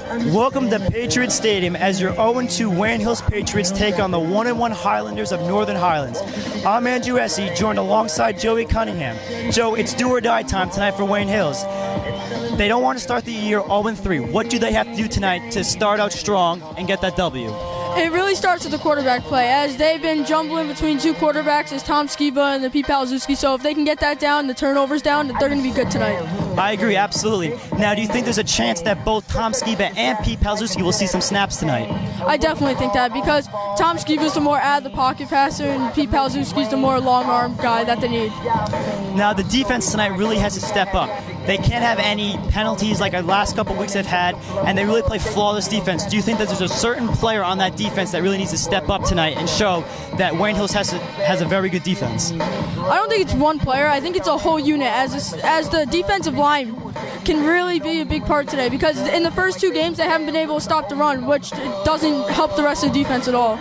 Welcome to Patriot Stadium as your 0-2 Wayne Hills Patriots take on the 1-1 Highlanders of Northern Highlands. I'm Andrew Easse, joined alongside Joey Cunningham. Joe, it's do or die time tonight for Wayne Hills. They don't want to start the year 0-3. What do they have to do tonight to start out strong and get that W? It really starts with the quarterback play, as they've been jumbling between two quarterbacks, as Tom Skiba and the Pete Palzewski. So if they can get that down, the turnovers down, they're going to be good tonight. I agree, absolutely. Now, do you think there's a chance that both Tom Skiba and Pete Palzewski will see some snaps tonight? I definitely think that, because Tom Skiba's the more out-of-the-pocket passer, and Pete Palzewski's the more long-arm guy that they need. Now, the defense tonight really has to step up. They can't have any penalties like the last couple weeks they've had, and they really play flawless defense. Do you think that there's a certain player on that defense that really needs to step up tonight and show that Wayne Hills has a very good defense? I don't think it's one player. I think it's a whole unit, as the defensive line can really be a big part today, because in the first two games they haven't been able to stop the run, which doesn't help the rest of the defense at all.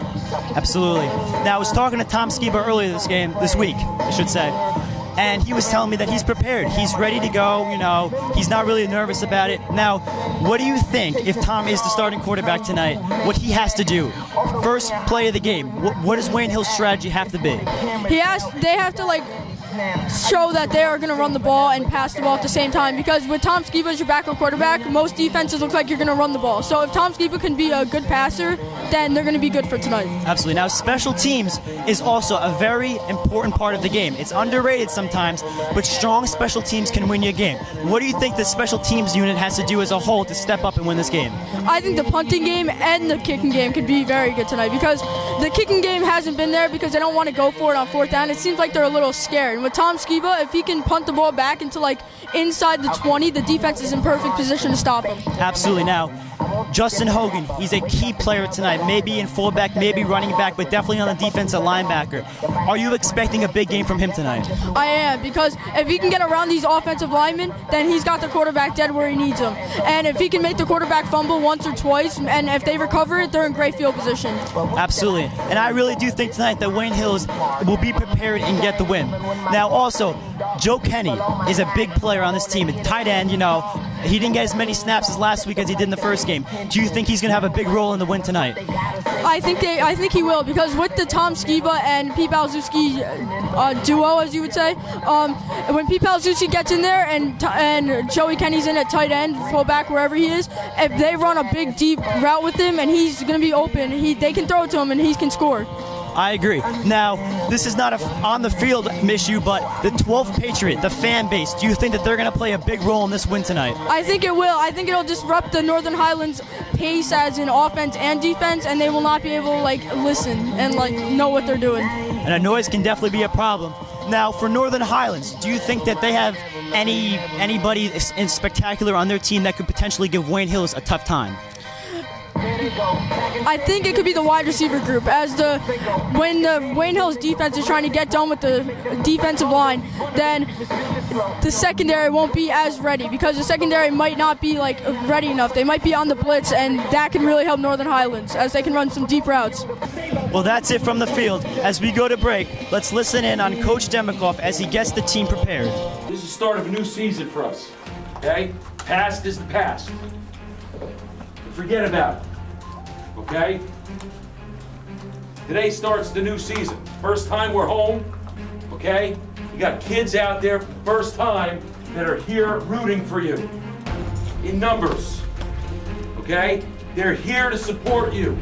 Absolutely. Now, I was talking to Tom Skiba earlier this week, I should say. And he was telling me that he's prepared. He's ready to go, he's not really nervous about it. Now, what do you think, if Tom is the starting quarterback tonight, what he has to do? First play of the game, what does Wayne Hill's strategy have to be? They have to, show that they are going to run the ball and pass the ball at the same time, because with Tom Skiba as your backup quarterback, most defenses look like you're going to run the ball. So if Tom Skiba can be a good passer, then they're going to be good for tonight. Absolutely. Now, special teams is also a very important part of the game. It's underrated sometimes, but strong special teams can win you a game. What do you think the special teams unit has to do as a whole to step up and win this game? I think the punting game and the kicking game could be very good tonight, because the kicking game hasn't been there because they don't want to go for it on fourth down. It seems like they're a little scared. And with Tom Skiba, if he can punt the ball back into inside the 20, the defense is in perfect position to stop him. Absolutely. Now, Justin Hogan, he's a key player tonight, maybe in fullback, maybe running back, but definitely on the defensive linebacker. Are you expecting a big game from him tonight? I am, because if he can get around these offensive linemen, then he's got the quarterback dead where he needs him. And if he can make the quarterback fumble once or twice, and if they recover it, they're in great field position. Absolutely. And I really do think tonight that Wayne Hills will be prepared and get the win. Now, also, Joe Kenny is a big player on this team. At tight end, he didn't get as many snaps as last week as he did in the first game. Do you think he's going to have a big role in the win tonight? I think he will, because with the Tom Skiba and Pete Palzewski duo, as you would say, when Pete Palzewski gets in there and Joey Kenny's in at tight end, fullback, wherever he is, if they run a big, deep route with him and he's going to be open, they can throw it to him and he can score. I agree. Now, this is not a on-the-field issue, but the 12th Patriot, the fan base, do you think that they're going to play a big role in this win tonight? I think it will. I think it'll disrupt the Northern Highlands pace as in offense and defense, and they will not be able to listen and know what they're doing. And a noise can definitely be a problem. Now, for Northern Highlands, do you think that they have anybody in spectacular on their team that could potentially give Wayne Hills a tough time? I think it could be the wide receiver group, when the Wayne Hills defense is trying to get done with the defensive line, then the secondary won't be as ready, because the secondary might not be ready enough. They might be on the blitz, and that can really help Northern Highlands, as they can run some deep routes. Well, that's it from the field. As we go to break, let's listen in on Coach Demikoff as he gets the team prepared. This is the start of a new season for us, okay? Past is the past. Forget about it, okay? Today starts the new season. First time we're home, okay? You got kids out there for the first time that are here rooting for you in numbers, okay? They're here to support you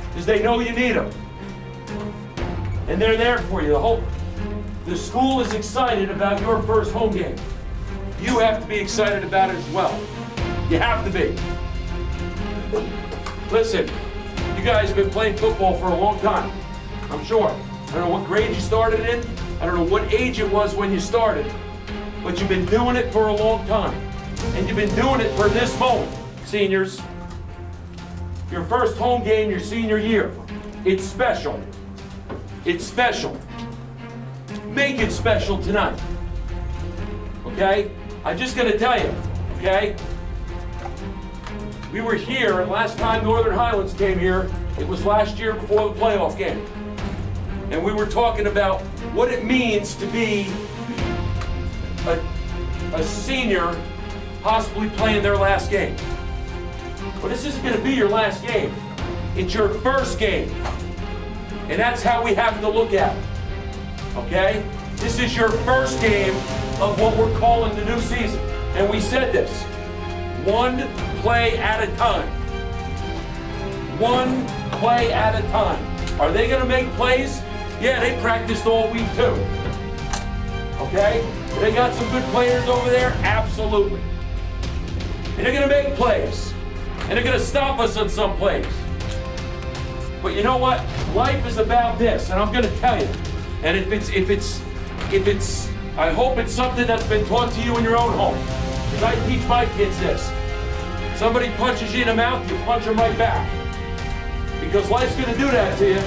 because they know you need them. And they're there for you. The school is excited about your first home game. You have to be excited about it as well. You have to be. Listen, you guys have been playing football for a long time, I'm sure. I don't know what grade you started in. I don't know what age it was when you started, but you've been doing it for a long time. And you've been doing it for this moment, seniors. Your first home game your senior year. It's special. It's special. Make it special tonight. Okay? I'm just gonna tell you, okay? We were here, and last time Northern Highlands came here, it was last year before the playoff game. And we were talking about what it means to be a senior possibly playing their last game. Well, this isn't going to be your last game. It's your first game. And that's how we have to look at it. Okay? This is your first game of what we're calling the new season. And we said this, one play at a time. One play at a time. Are they going to make plays? Yeah, they practiced all week too. Okay? They got some good players over there? Absolutely. And they're going to make plays. And they're going to stop us on some plays. But you know what? Life is about this, and I'm going to tell you. And if it's, I hope it's something that's been taught to you in your own home. Because I teach my kids this. Somebody punches you in the mouth, you punch them right back. Because life's going to do that to you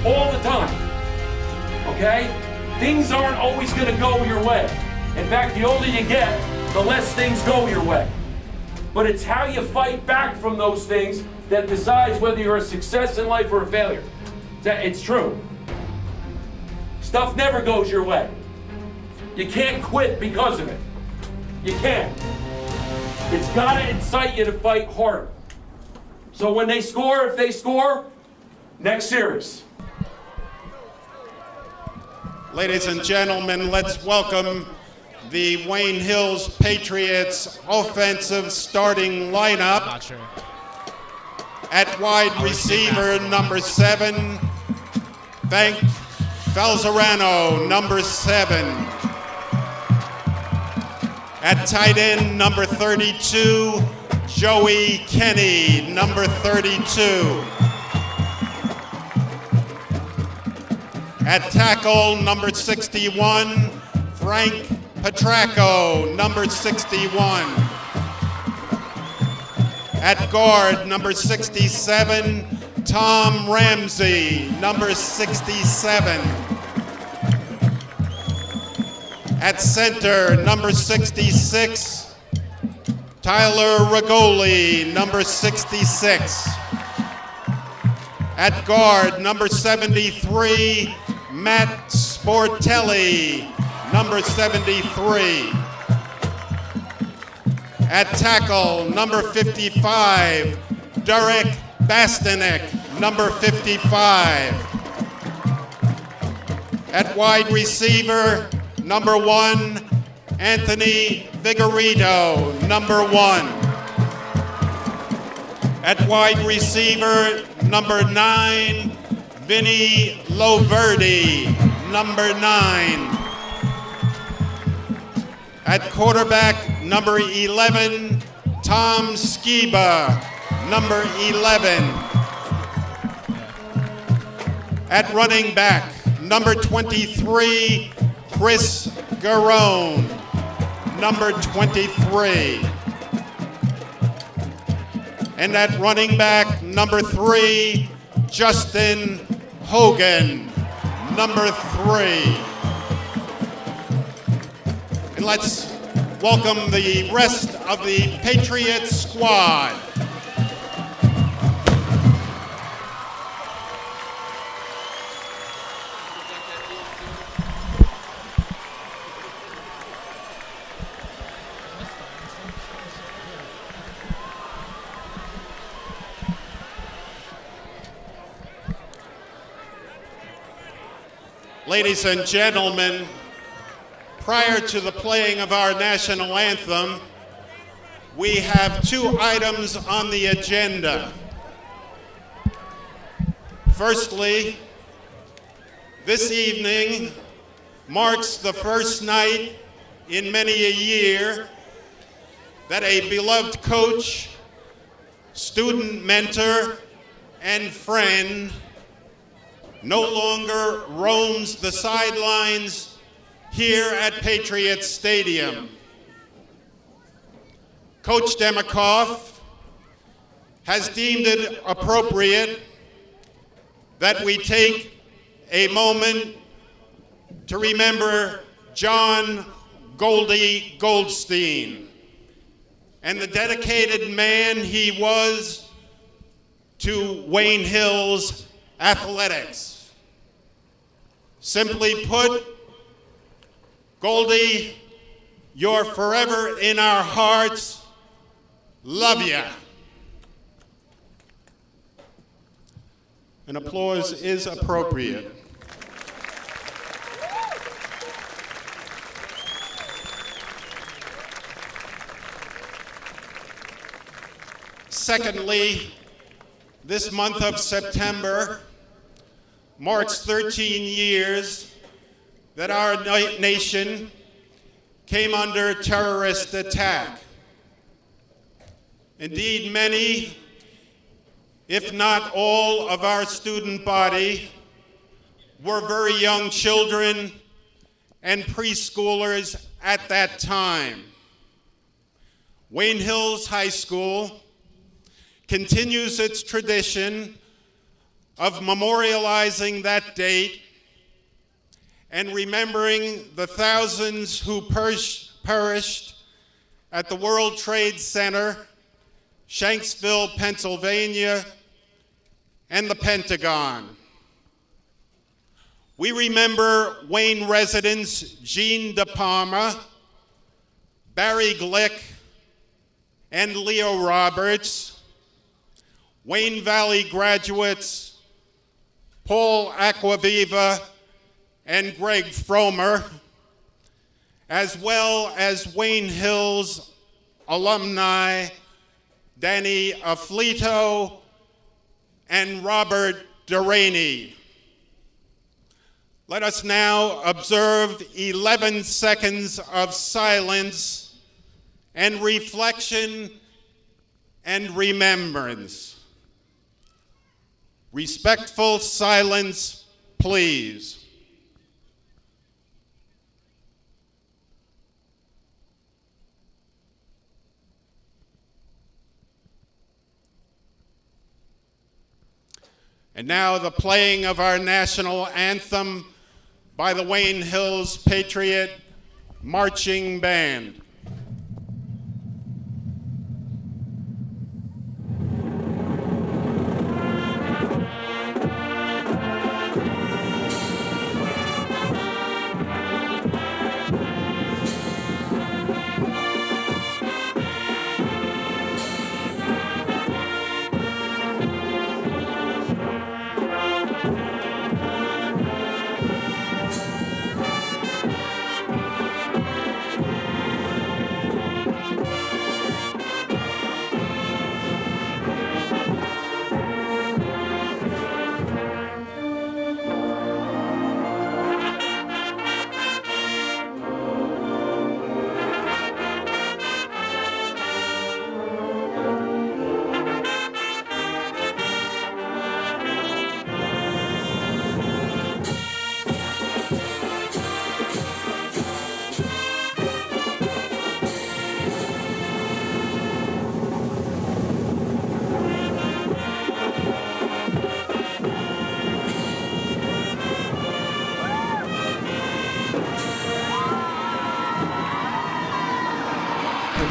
all the time. Okay? Things aren't always going to go your way. In fact, the older you get, the less things go your way. But it's how you fight back from those things that decides whether you're a success in life or a failure. It's true. Stuff never goes your way. You can't quit because of it. You can't. It's got to incite you to fight harder. So when they score, if they score, next series. Ladies and gentlemen, let's welcome the Wayne Hills Patriots offensive starting lineup. Not sure. At wide receiver, number 7, Frank Falzarano, number 7. At tight end, number 32, Joey Kenny, number 32. At tackle, number 61, Frank Petracco, number 61. At guard, number 67, Tom Ramsey, number 67. At center, number 66, Tyler Rigoli, number 66. At guard, number 73, Matt Sportelli, number 73. At tackle, number 55, Derek Bastanek, number 55. At wide receiver, number 1, Anthony Vigorito, number 1. At wide receiver, number 9, Vinny Loverdi, number 9. At quarterback, number 11, Tom Skiba, number 11. At running back, number 23, Chris Garone, number 23. And at running back, number 3, Justin Hogan, number 3. And let's welcome the rest of the Patriots squad. Ladies and gentlemen, prior to the playing of our national anthem, we have 2 items on the agenda. Firstly, this evening marks the first night in many a year that a beloved coach, student mentor, and friend no longer roams the sidelines here at Patriots Stadium. Coach Demikoff has deemed it appropriate that we take a moment to remember John Goldie Goldstein and the dedicated man he was to Wayne Hills athletics. Simply put, Goldie, you're forever in our hearts. Love ya. and applause is appropriate. Secondly, this month of September marks 13 years that our nation came under terrorist attack. Indeed, many, if not all, of our student body were very young children and preschoolers at that time. Wayne Hills High School continues its tradition of memorializing that date and remembering the thousands who perished at the World Trade Center, Shanksville, Pennsylvania, and the Pentagon. We remember Wayne residents Gene De Palma, Barry Glick, and Leo Roberts, Wayne Valley graduates Paul Acquaviva and Greg Fromer, as well as Wayne Hills alumni Danny Afflito and Robert Deraney. Let us now observe 11 seconds of silence and reflection and remembrance. Respectful silence, please. And now the playing of our national anthem by the Wayne Hills Patriot Marching Band.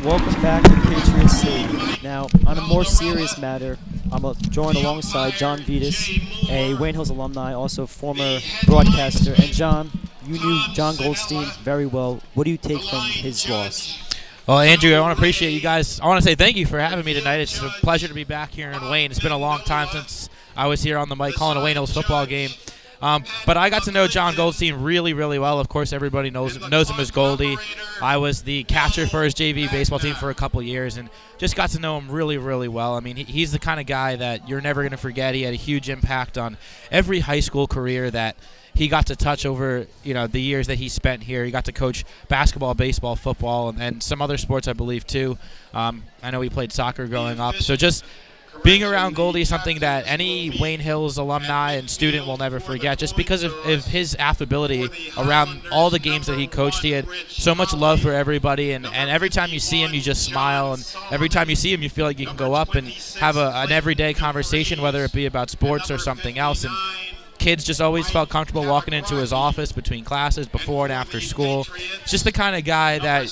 Welcome back to Patriot City. Now, on a more serious matter, I'm joined alongside John Vitas, a Wayne Hills alumni, also former broadcaster. And John, you knew John Goldstein very well. What do you take from his loss? Well, Andrew, I want to appreciate you guys. I want to say thank you for having me tonight. It's a pleasure to be back here in Wayne. It's been a long time since I was here on the mic calling a Wayne Hills football game. But I got to know John Goldstein really, really well. Of course, everybody knows him as Goldie. I was the catcher for his JV baseball team for a couple years and just got to know him really, really well. I mean, he's the kind of guy that you're never going to forget. He had a huge impact on every high school career that he got to touch over, the years that he spent here. He got to coach basketball, baseball, football, and some other sports, I believe, too. I know he played soccer growing up. So just being around Goldie is something that any Wayne Hills alumni and student will never forget, just because of his affability around all the games that he coached. He had so much love for everybody, and every time you see him, you just smile, and every time you see him, you feel like you can go up and have an everyday conversation, whether it be about sports or something else. And kids just always felt comfortable walking into his office between classes, before and after school. Just the kind of guy that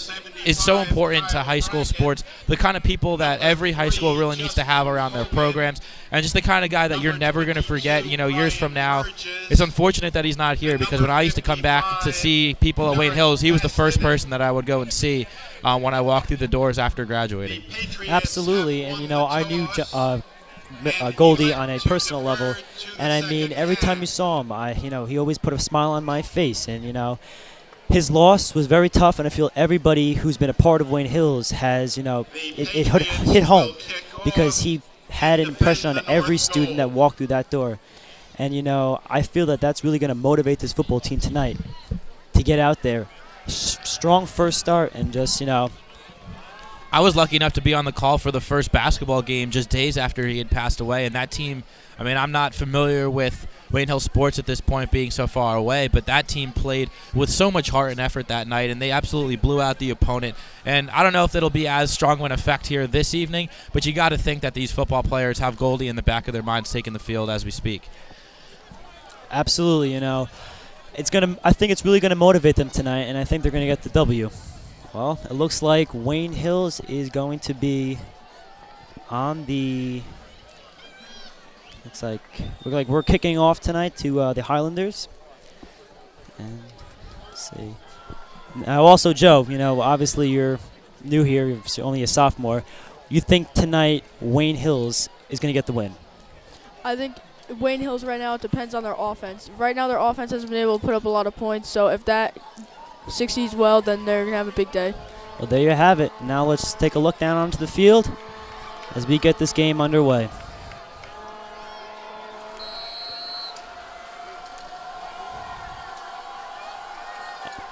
is so important to high school sports, the kind of people that every high school really needs to have around their programs, and just the kind of guy that you're never going to forget, years from now. It's unfortunate that he's not here, because when I used to come back to see people at Wayne Hills, he was the first person that I would go and see when I walked through the doors after graduating. Absolutely, and I knew Goldie on a personal level, and I mean every time you saw him, he always put a smile on my face, and his loss was very tough, and I feel everybody who's been a part of Wayne Hills has it hit home because he had an impression on every student that walked through that door, and I feel that that's really going to motivate this football team tonight to get out there, strong first start, and just I was lucky enough to be on the call for the first basketball game just days after he had passed away. And that team, I mean, I'm not familiar with Wayne Hill sports at this point being so far away, but that team played with so much heart and effort that night, and they absolutely blew out the opponent. And I don't know if it'll be as strong of an effect here this evening, but you got to think that these football players have Goldie in the back of their minds taking the field as we speak. Absolutely, I think it's really going to motivate them tonight, and I think they're going to get the W. Well, it looks like Wayne Hills is going to be on the. Looks like we're kicking off tonight to the Highlanders. And let's see. Now, also, Joe, obviously you're new here, you're only a sophomore. You think tonight Wayne Hills is going to get the win? I think Wayne Hills right now, it depends on their offense. Right now their offense hasn't been able to put up a lot of points, so if that succeeds well, then they're going to have a big day. Well, there you have it. Now let's take a look down onto the field as we get this game underway.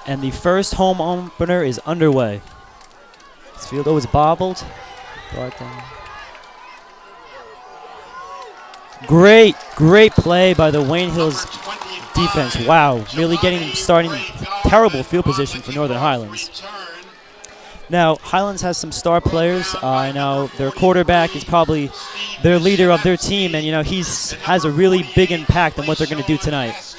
And the first home opener is underway. This field always bobbled. Great play by the Wayne Hills defense. Wow, really starting terrible field position for Northern Highlands. Now, Highlands has some star players. I know their quarterback is probably their leader of their team, and he has a really big impact on what they're going to do tonight.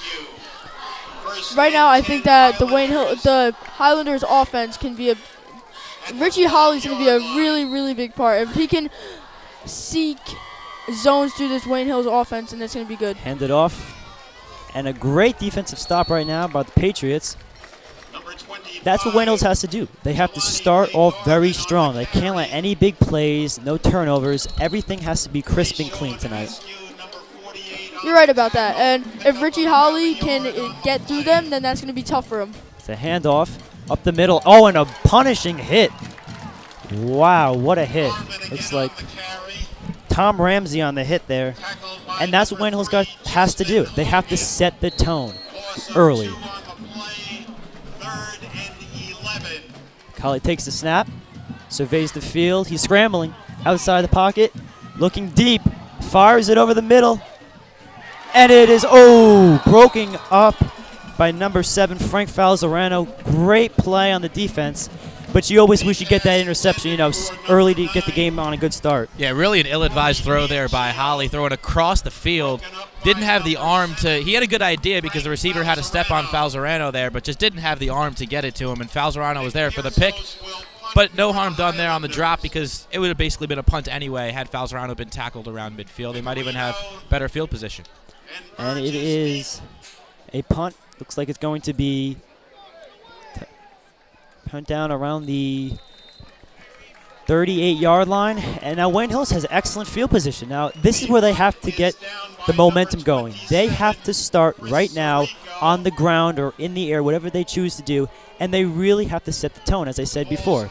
Right now, I think that the Highlanders offense can be Richie Holly's going to be a really, really big part. If he can seek zones through this Wayne Hills offense, and it's going to be good. Hand it off. And a great defensive stop right now by the Patriots. That's what Wayne Hills has to do. They have to start off very strong. They can't let any big plays, no turnovers. Everything has to be crisp and clean tonight. You're right about that. And if Richie Holly can get through them, then that's going to be tough for him. It's a handoff up the middle. Oh, and a punishing hit. Wow, what a hit. Looks like Tom Ramsey on the hit there. And that's what Wayne Hills has to do. They have to set the tone early. Collie takes the snap, surveys the field. He's scrambling outside the pocket, looking deep, fires it over the middle. And it is, broken up by number 7, Frank Falzarano. Great play on the defense. But you always wish you get that interception, early to get the game on a good start. Yeah, really an ill-advised throw there by Holly, throwing across the field. Didn't have the arm to – he had a good idea because the receiver had to step on Falzarano there, but just didn't have the arm to get it to him. And Falzarano was there for the pick. But no harm done there on the drop because it would have basically been a punt anyway had Falzarano been tackled around midfield. They might even have better field position. And it is a punt. Looks like it's going to be punt down around the 38-yard line. And now Wayne Hills has excellent field position. Now, this is where they have to get the momentum going. They have to start right now on the ground or in the air, whatever they choose to do, and they really have to set the tone, as I said before.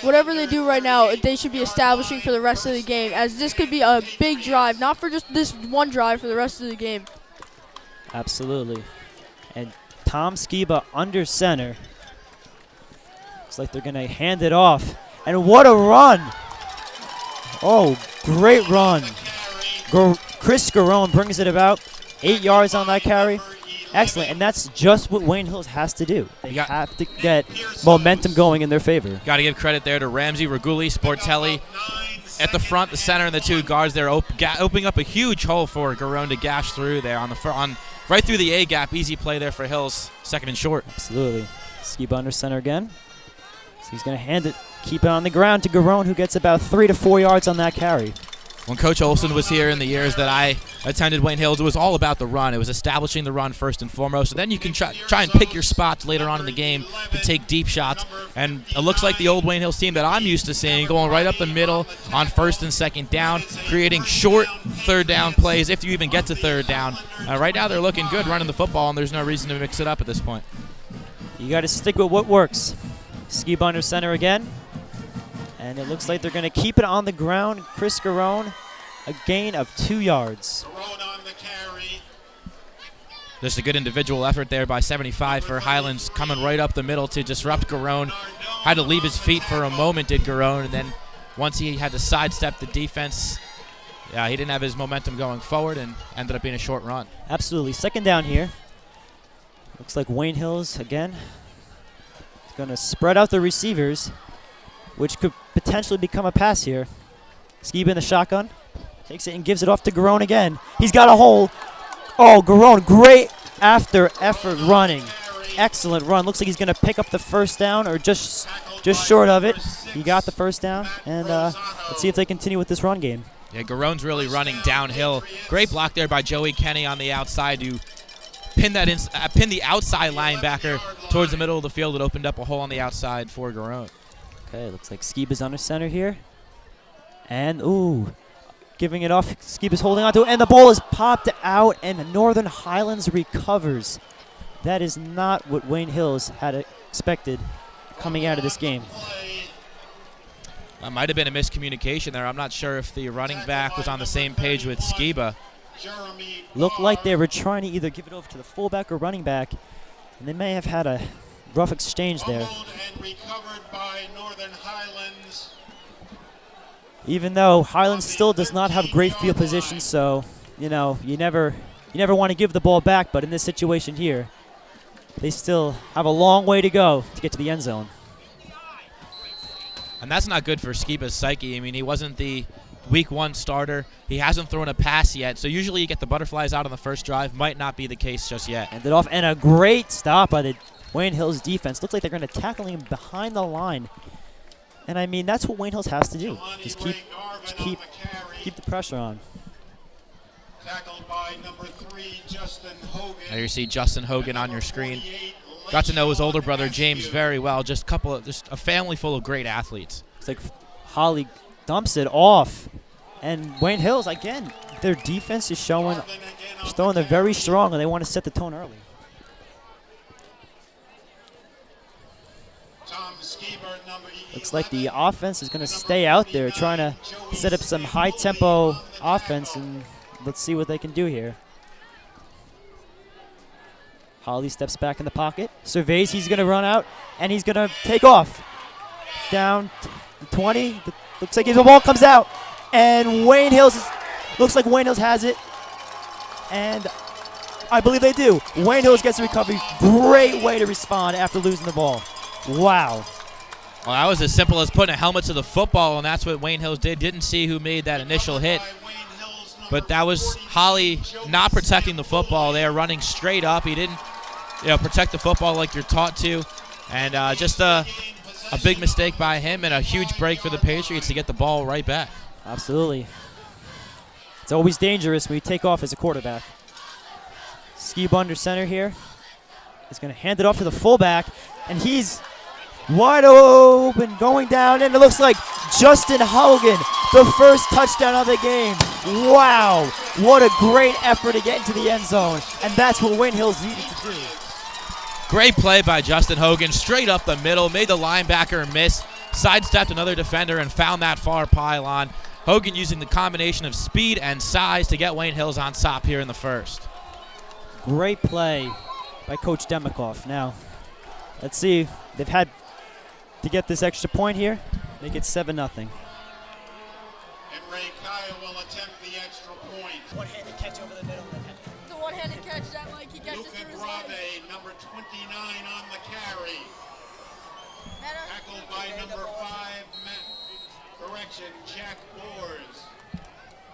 Whatever they do right now, they should be establishing for the rest of the game, as this could be a big drive, not for just this one drive, for the rest of the game. Absolutely. And Tom Skiba under center. Looks like they're going to hand it off. And what a run! Oh, great run. Chris Garone brings it about 8 yards on that carry. Excellent, and that's just what Wayne Hills has to do. They have to get momentum going in their favor. Got to give credit there to Ramsey, Reguli, Sportelli. At the front, the center, and the two guards there opening up a huge hole for Garone to gash through there on right through the A-gap. Easy play there for Hills, second and short. Absolutely. Skiba under center again. So he's going to hand it, keep it on the ground to Garone, who gets about 3 to 4 yards on that carry. when Coach Olson was here in the years that I attended Wayne Hills, it was all about the run. It was establishing the run first and foremost. And then you can try and pick your spots later on in the game to take deep shots. And it looks like the old Wayne Hills team that I'm used to seeing, going right up the middle on first and second down, creating short third down plays if you even get to third down. Right now they're looking good running the football, and there's no reason to mix it up at this point. You got to stick with what works. Skiba under center again. And it looks like they're going to keep it on the ground. Chris Garone, a gain of 2 yards. Just a good individual effort there by 75 for Highlands, coming right up the middle to disrupt Garone. Had to leave his feet for a moment, did Garone, and then once he had to sidestep the defense, he didn't have his momentum going forward and ended up being a short run. Absolutely. Second down here. Looks like Wayne Hills again. He's going to spread out the receivers, which could potentially become a pass here. Skiba in the shotgun. Takes it and gives it off to Garone again. He's got a hole. Oh, Garone, great after effort running. Excellent run. Looks like he's going to pick up the first down or just short of it. He got the first down, and let's see if they continue with this run game. Yeah, Garone's really running downhill. Great block there by Joey Kenny on the outside to pin the outside linebacker towards the middle of the field. It opened up a hole on the outside for Garone. Okay, looks like Skiba's under center here. And, giving it off. Skiba's holding on to it, and the ball is popped out, and Northern Highlands recovers. That is not what Wayne Hills had expected coming out of this game. That might have been a miscommunication there. I'm not sure if the running back was on the same page with Skiba. Looked like they were trying to either give it over to the fullback or running back, and they may have had a rough exchange there. Even though Highlands still does not have great field position, so you never want to give the ball back. But in this situation here, they still have a long way to go to get to the end zone. And that's not good for Skiba's psyche. I mean, he wasn't the Week 1 starter. He hasn't thrown a pass yet. So usually you get the butterflies out on the first drive. Might not be the case just yet. Ended off, and a great stop by the Wayne Hills defense. Looks like they're going to tackle him behind the line. And I mean, that's what Wayne Hills has to do. Just keep the pressure on. Tackled by number 3, Justin Hogan. There you see Justin Hogan on your screen. Got to know his older brother James very well. Just a family full of great athletes. It's like Holly dumps it off, and Wayne Hills again. Their defense is throwing they're very strong, and they want to set the tone early. Looks like the offense is going to stay out there, trying to set up some high-tempo offense, and let's see what they can do here. Holly steps back in the pocket, surveys, he's going to run out, and he's going to take off. Down 20, looks like the ball comes out, and looks like Wayne Hills has it, and I believe they do. Wayne Hills gets the recovery. Great way to respond after losing the ball. Wow. Well, that was as simple as putting a helmet to the football, and that's what Wayne Hills did. Didn't see who made that initial hit. But that was Holly not protecting the football there, running straight up. He didn't protect the football like you're taught to. And just a big mistake by him and a huge break for the Patriots to get the ball right back. Absolutely. It's always dangerous when you take off as a quarterback. Skiba under center here. He's going to hand it off to the fullback, and he's wide open, going down, and it looks like Justin Hogan, the first touchdown of the game. Wow, what a great effort to get into the end zone, and that's what Wayne Hills needed to do. Great play by Justin Hogan, straight up the middle, made the linebacker miss, sidestepped another defender, and found that far pylon. Hogan using the combination of speed and size to get Wayne Hills on top here in the first. Great play by Coach Demikoff. Now, let's see. They've had to get this extra point here, make it 7-0. And Ray Kyle will attempt the extra point. One-handed catch over the middle. The one-handed catch that he catches Luca through his Grave, leg. number 29 on the carry. Tackled by number 5, Jack Boers.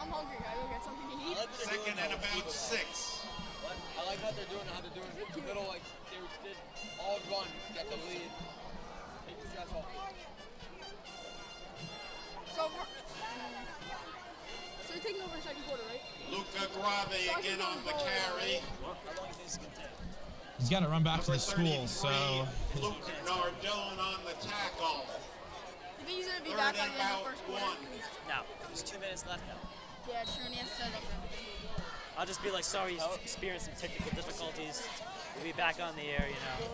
I'm hungry. I go get something to eat. Second and about 6. I like what they're doing, how they're doing it in the middle, like they did all run, get the lead, take the stress off. So taking over the second quarter, right? Luca Grave again on the carry. He's got to run back to Number the school, 33, so Luke Nardone on the tackle. You think he's going to be Third back on and the end of about the first quarter? 1. No, there's 2 minutes left now. Yeah, true, and he has to set it up there. I'll just be like, sorry, he's experienced some technical difficulties. We'll be back on the air, you know.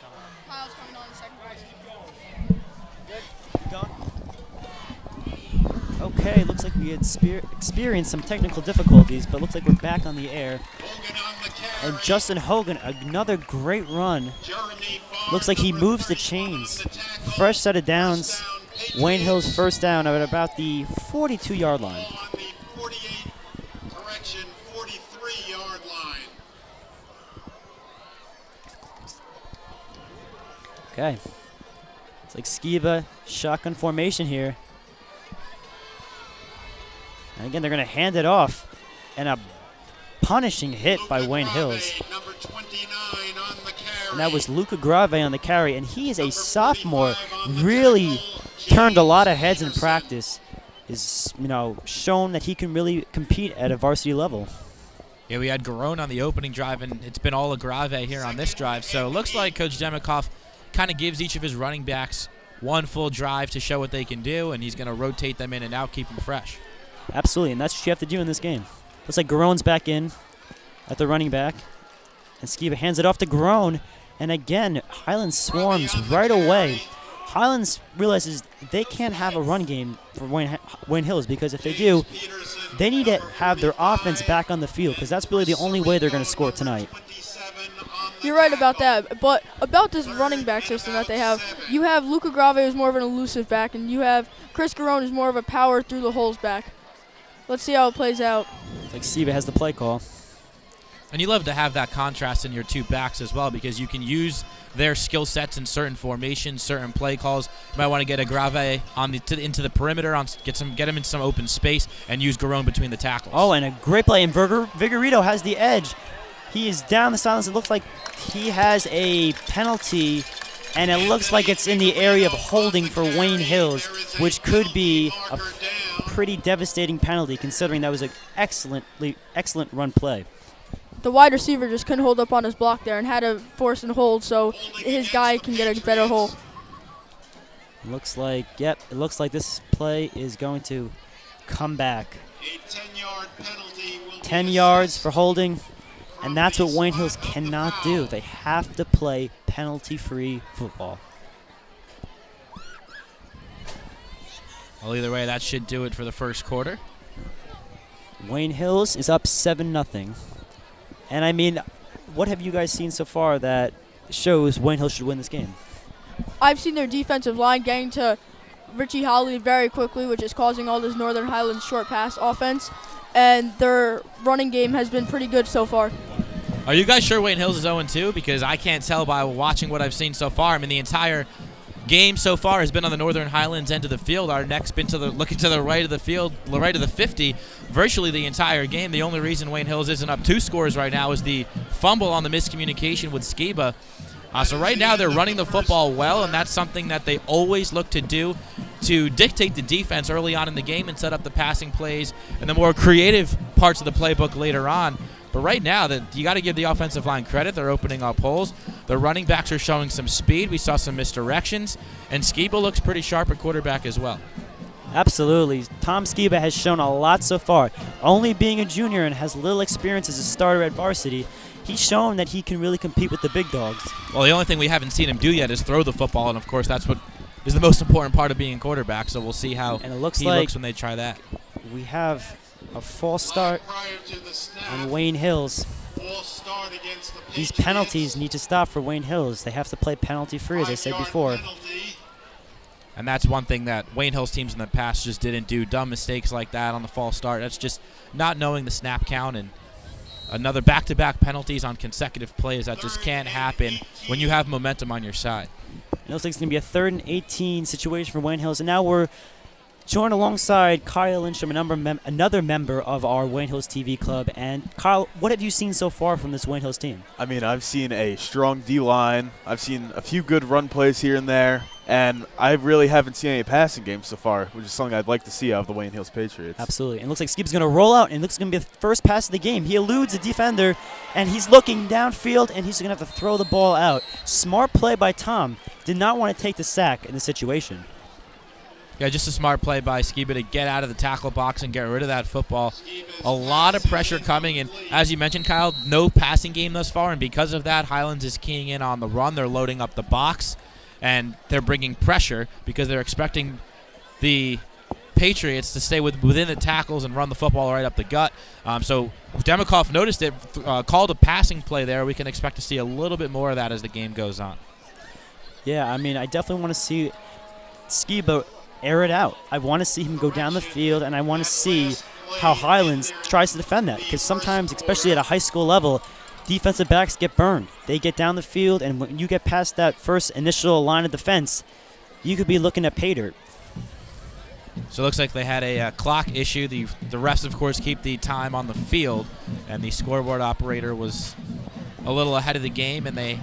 Come on. Kyle's coming on in the second quarter. Good. Keep going. Okay, looks like we had experienced some technical difficulties, but looks like we're back on the air. Hogan on the carry. And Justin Hogan, another great run. Jeremy Farr, Looks like he number moves the 34 on chains. the tackle. Fresh set of downs. First down, Patriots. Wayne Hill's first down at about the 42-yard line. On the 43-yard line. Okay. It's like Skiba, shotgun formation here. And again, they're going to hand it off. And a punishing hit by Luca Wayne Grave, Hills. number 29 on the carry. And that was Luca Grave on the carry. And he is a Number sophomore. 45 on the Really tackle, turned a lot of James heads in Peterson. practice. Is, shown that he can really compete at a varsity level. Yeah, we had Garone on the opening drive, and it's been all Grave here on this drive. So it looks like Coach Demikoff kind of gives each of his running backs one full drive to show what they can do, and he's going to rotate them in and out, keep them fresh. Absolutely, and that's what you have to do in this game. Looks like Garone's back in at the running back. And Skiba hands it off to Garone. And again, Highlands swarms right away. Highlands realizes they can't have a run game for Wayne Hills, because if they do, they need to have their offense back on the field, because that's really the only way they're going to score tonight. You're right about that, but about this running back system that they have, you have Luca Grave who's more of an elusive back, and you have Chris Garone who's more of a power through the holes back. Let's see how it plays out. Like Skiba has the play call. And you love to have that contrast in your two backs as well, because you can use their skill sets in certain formations, certain play calls. You might want to get a Grave on into the perimeter, get him in some open space, and use Garone between the tackles. Oh, and a great play. And Vigorito has the edge. He is down the sidelines. It looks like he has a penalty, and it looks like it's in the area of holding for Wayne Hills, which could be a pretty devastating penalty, considering that was an excellent run play. The wide receiver just couldn't hold up on his block there and had to force and hold so his guy can get a better hole. Looks like, it looks like this play is going to come back. A 10-yard penalty will 10 be yards assessed. for holding, and that's what Wayne Hills cannot do. They have to play penalty-free football. Well, either way, that should do it for the first quarter. Wayne Hills is up 7-0. And I mean, what have you guys seen so far that shows Wayne Hills should win this game? I've seen their defensive line getting to Richie Holly very quickly, which is causing all this Northern Highlands short pass offense. And their running game has been pretty good so far. Are you guys sure Wayne Hills is 0-2? Because I can't tell by watching what I've seen so far. I mean, the entire game so far has been on the Northern Highlands end of the field. Our neck's been looking to the right of the field, the right of the 50, virtually the entire game. The only reason Wayne Hills isn't up 2 scores right now is the fumble on the miscommunication with Skiba. So right now they're running the football well, and that's something that they always look to do to dictate the defense early on in the game and set up the passing plays and the more creative parts of the playbook later on. But right now, you got to give the offensive line credit. They're opening up holes. The running backs are showing some speed. We saw some misdirections. And Skiba looks pretty sharp at quarterback as well. Absolutely. Tom Skiba has shown a lot so far. Only being a junior and has little experience as a starter at varsity, he's shown that he can really compete with the big dogs. Well, the only thing we haven't seen him do yet is throw the football, and, of course, that's what is the most important part of being quarterback. So we'll see how And it looks he like looks when they try that. We have a false start Prior to the snap, on Wayne Hills. false start against the These Patriots. penalties need to stop for Wayne Hills. They have to play penalty-free, as I said 5-yard before. penalty. And that's one thing that Wayne Hills teams in the past just didn't do. Dumb mistakes like that on the false start. That's just not knowing the snap count, and another back-to-back penalties on consecutive plays. That just can't happen when you have momentum on your side. It looks like it's going to be a 3rd and 18 situation for Wayne Hills. And now we're joined alongside Kyle Lindstrom, another member of our Wayne Hills TV club. And Kyle, what have you seen so far from this Wayne Hills team? I mean, I've seen a strong D-line. I've seen a few good run plays here and there. And I really haven't seen any passing games so far, which is something I'd like to see out of the Wayne Hills Patriots. Absolutely. And it looks like Skiba's going to roll out, and it looks going to be the first pass of the game. He eludes a defender, and he's looking downfield, and he's going to have to throw the ball out. Smart play by Tom. Did not want to take the sack in the situation. Yeah, just a smart play by Skiba to get out of the tackle box and get rid of that football. A lot of pressure coming, and as you mentioned, Kyle, no passing game thus far, and because of that, Highlands is keying in on the run. They're loading up the box, and they're bringing pressure because they're expecting the Patriots to stay within the tackles and run the football right up the gut. So Demikoff noticed it, called a passing play there. We can expect to see a little bit more of that as the game goes on. Yeah, I mean, I definitely want to see Skiba air it out. I want to see him go down the field, and I want to see how Highlands tries to defend that, because sometimes, especially at a high school level, defensive backs get burned. They get down the field, and when you get past that first initial line of defense, you could be looking at pay dirt. So it looks like they had a clock issue. The refs, of course, keep the time on the field, and the scoreboard operator was a little ahead of the game, and they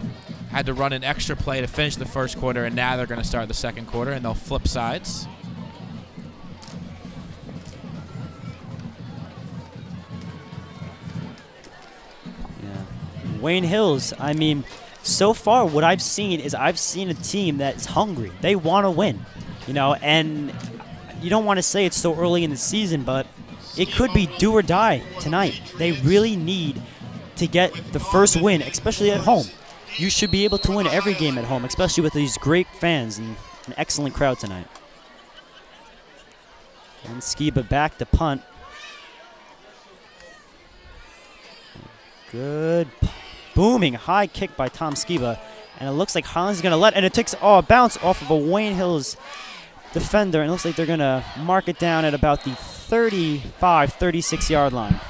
had to run an extra play to finish the first quarter, and now they're going to start the second quarter, and they'll flip sides. Yeah. Wayne Hills, I mean, so far what I've seen is I've seen a team that's hungry. They want to win, and you don't want to say it's so early in the season, but it could be do or die tonight. They really need to get the first win, especially at home. You should be able to win every game at home, especially with these great fans and an excellent crowd tonight. And Skiba back to punt. Good booming high kick by Tom Skiba. And it looks like Highlands is going to let, and it takes a bounce off of a Wayne Hills defender, and it looks like they're going to mark it down at about the 35, 36-yard line.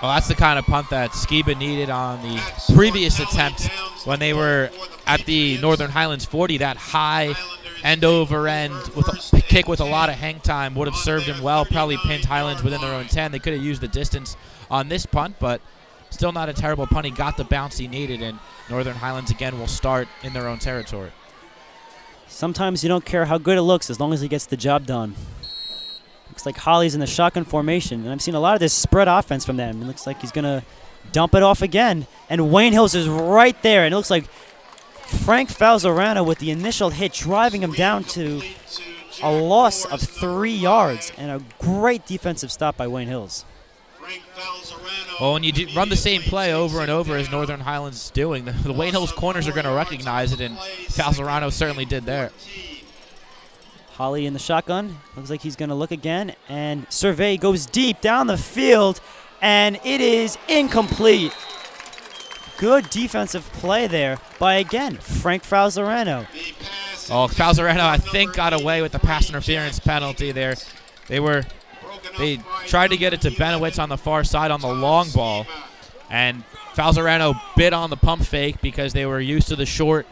Well, that's the kind of punt that Skiba needed on the previous attempt when they were at the Northern Highlands 40. That high end-over-end with a kick with a lot of hang time would have served him well, probably pinned Highlands within their own 10. They could have used the distance on this punt, but still not a terrible punt. He got the bounce he needed, and Northern Highlands, again, will start in their own territory. Sometimes you don't care how good it looks as long as he gets the job done. Looks like Holly's in the shotgun formation, and I've seen a lot of this spread offense from them. It looks like he's going to dump it off again, and Wayne Hills is right there, and it looks like Frank Falzarano with the initial hit driving him down to a loss of 3 yards, and a great defensive stop by Wayne Hills. Well, when you run the same play over and over as Northern Highlands is doing, the Wayne Hills corners are going to recognize it, and Falzarano certainly did there. Holly in the shotgun. Looks like he's going to look again. And Survey goes deep down the field, and it is incomplete. Good defensive play there by, again, Frank Falzarano. Oh, Falzarano, I think, got away with the pass interference penalty there. They tried to get it to Benowitz on the far side on the long ball, and Falzarano bit on the pump fake because they were used to the short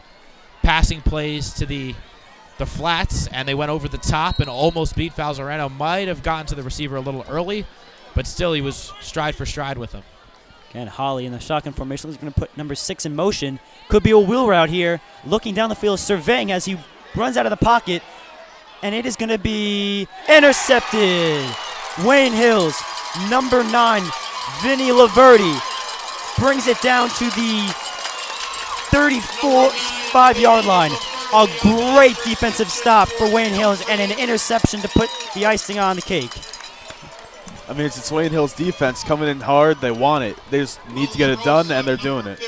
passing plays to the flats, and they went over the top and almost beat Falzarano. Might have gotten to the receiver a little early, but still he was stride for stride with him. Again, Holly in the shotgun formation. He's going to put number 6 in motion. Could be a wheel route here. Looking down the field, surveying as he runs out of the pocket, and it is going to be intercepted. Wayne Hills, number 9, Vinny Laverty, brings it down to the 35-yard line. A great defensive stop for Wayne Hills and an interception to put the icing on the cake. I mean, it's Wayne Hills defense coming in hard. They want it. They just need to get it done, and they're doing it.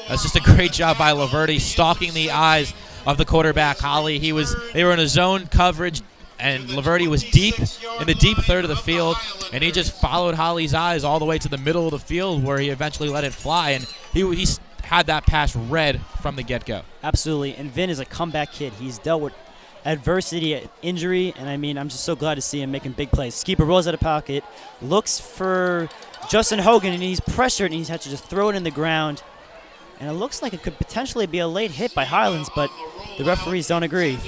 That's just a great job by Laverty, stalking the eyes of the quarterback, Holly. They were in a zone coverage, and Laverty was deep in the deep third of the field, and he just followed Holly's eyes all the way to the middle of the field where he eventually let it fly, and he had that pass read from the get-go. Absolutely, and Vin is a comeback kid. He's dealt with adversity, injury, and I mean, I'm just so glad to see him making big plays. Skeeper rolls out of pocket, looks for Justin Hogan, and he's pressured, and he's had to just throw it in the ground. And it looks like it could potentially be a late hit by Highlands, but the referees don't agree.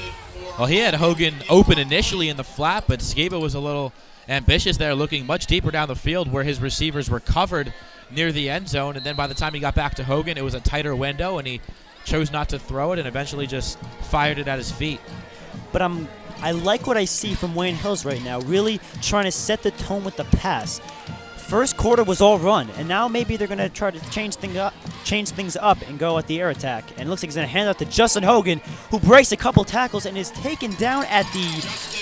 Well, Well, he had Hogan open initially in the flat, but Skiba was a little ambitious there, looking much deeper down the field where his receivers were covered near the end zone. And then by the time he got back to Hogan, it was a tighter window, and he chose not to throw it and eventually just fired it at his feet. But I like what I see from Wayne Hills right now, really trying to set the tone with the pass. First quarter was all run, and now maybe they're going to try to change things up and go at the air attack. And it looks like he's going to hand out to Justin Hogan, who breaks a couple tackles and is taken down at the,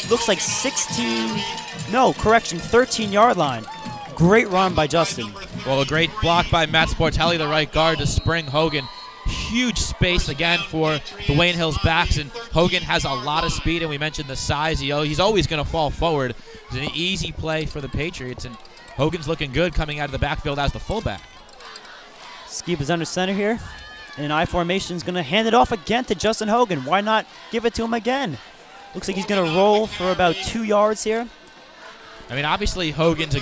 looks like 13-yard line. Great run by Justin. Well, a great block by Matt Sportelli, the right guard, to spring Hogan. Huge space again for the Wayne Hills backs, and Hogan has a lot of speed, and we mentioned the size. He's always going to fall forward. It's an easy play for the Patriots, and Hogan's looking good coming out of the backfield as the fullback. Skiba's under center here, and an I formation is going to hand it off again to Justin Hogan. Why not give it to him again? Looks like he's going to roll for about 2 yards here. I mean, obviously Hogan's a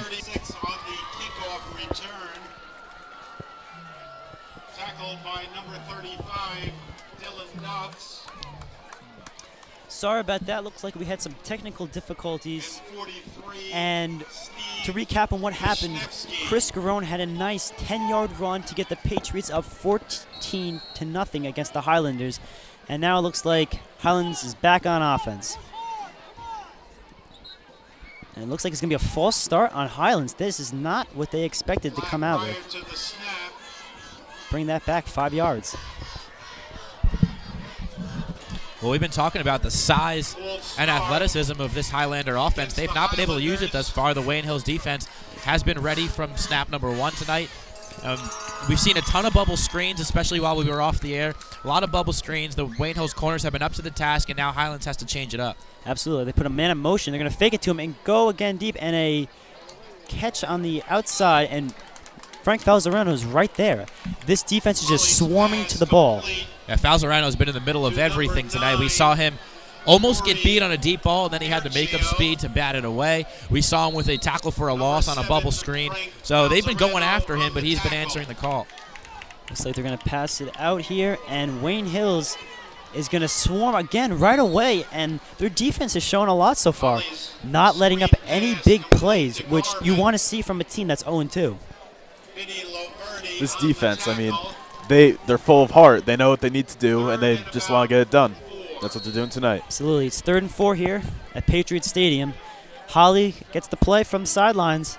Sorry about that. Looks like we had some technical difficulties. And to recap on what happened, Chris Garone had a nice 10-yard run to get the Patriots up 14-0 against the Highlanders. And now it looks like Highlands is back on offense. And it looks like it's going to be a false start on Highlands. This is not what they expected to come out with. Bring that back 5 yards. Well, we've been talking about the size and athleticism of this Highlander offense. They've not been able to use it thus far. The Wayne Hills defense has been ready from snap number 1 tonight. We've seen a ton of bubble screens, especially while we were off the air. A lot of bubble screens. The Wayne Hills corners have been up to the task, and now Highlands has to change it up. Absolutely. They put a man in motion. They're going to fake it to him and go again deep, and a catch on the outside, and Frank Falzarano is right there. This defense is just swarming to the ball. Yeah, Falzarano's been in the middle of everything tonight. We saw him almost get beat on a deep ball, and then he had the makeup speed to bat it away. We saw him with a tackle for a loss on a bubble screen. So they've been going after him, but he's been answering the call. Looks like they're going to pass it out here, and Wayne Hills is going to swarm again right away, and their defense has shown a lot so far. Not letting up any big plays, which you want to see from a team that's 0-2. This defense, I mean, they're full of heart. They know what they need to do, and they just want to get it done. That's what they're doing tonight. Absolutely. It's 3rd and 4 here at Patriots Stadium. Holly gets the play from the sidelines.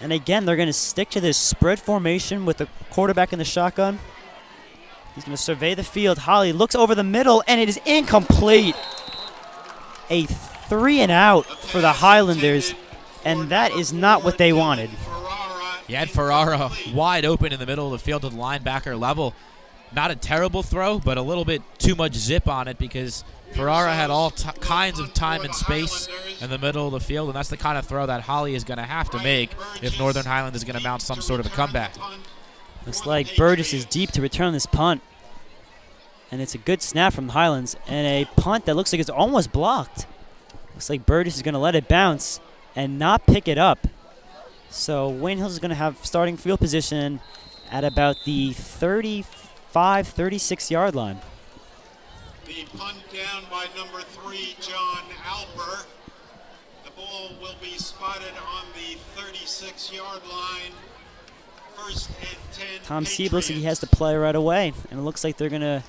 And again, they're going to stick to this spread formation with the quarterback in the shotgun. He's going to survey the field. Holly looks over the middle, and it is incomplete. A 3-and-out for the Highlanders, and that is not what they wanted. You had Ferrara wide open in the middle of the field at the linebacker level. Not a terrible throw, but a little bit too much zip on it because Ferrara had all kinds of time and space in the middle of the field, and that's the kind of throw that Holly is going to have to make if Northern Highland is going to mount some sort of a comeback. Looks like Burgess is deep to return this punt. And it's a good snap from Highlands, and a punt that looks like it's almost blocked. Looks like Burgess is going to let it bounce and not pick it up. So Wayne Hills is going to have starting field position at about the 35-36 yard line. The punt down by number 3, John Alper. The ball will be spotted on the 36-yard line. 1st and 10. Tom Sieb looks like he has the play right away, and it looks like they're going to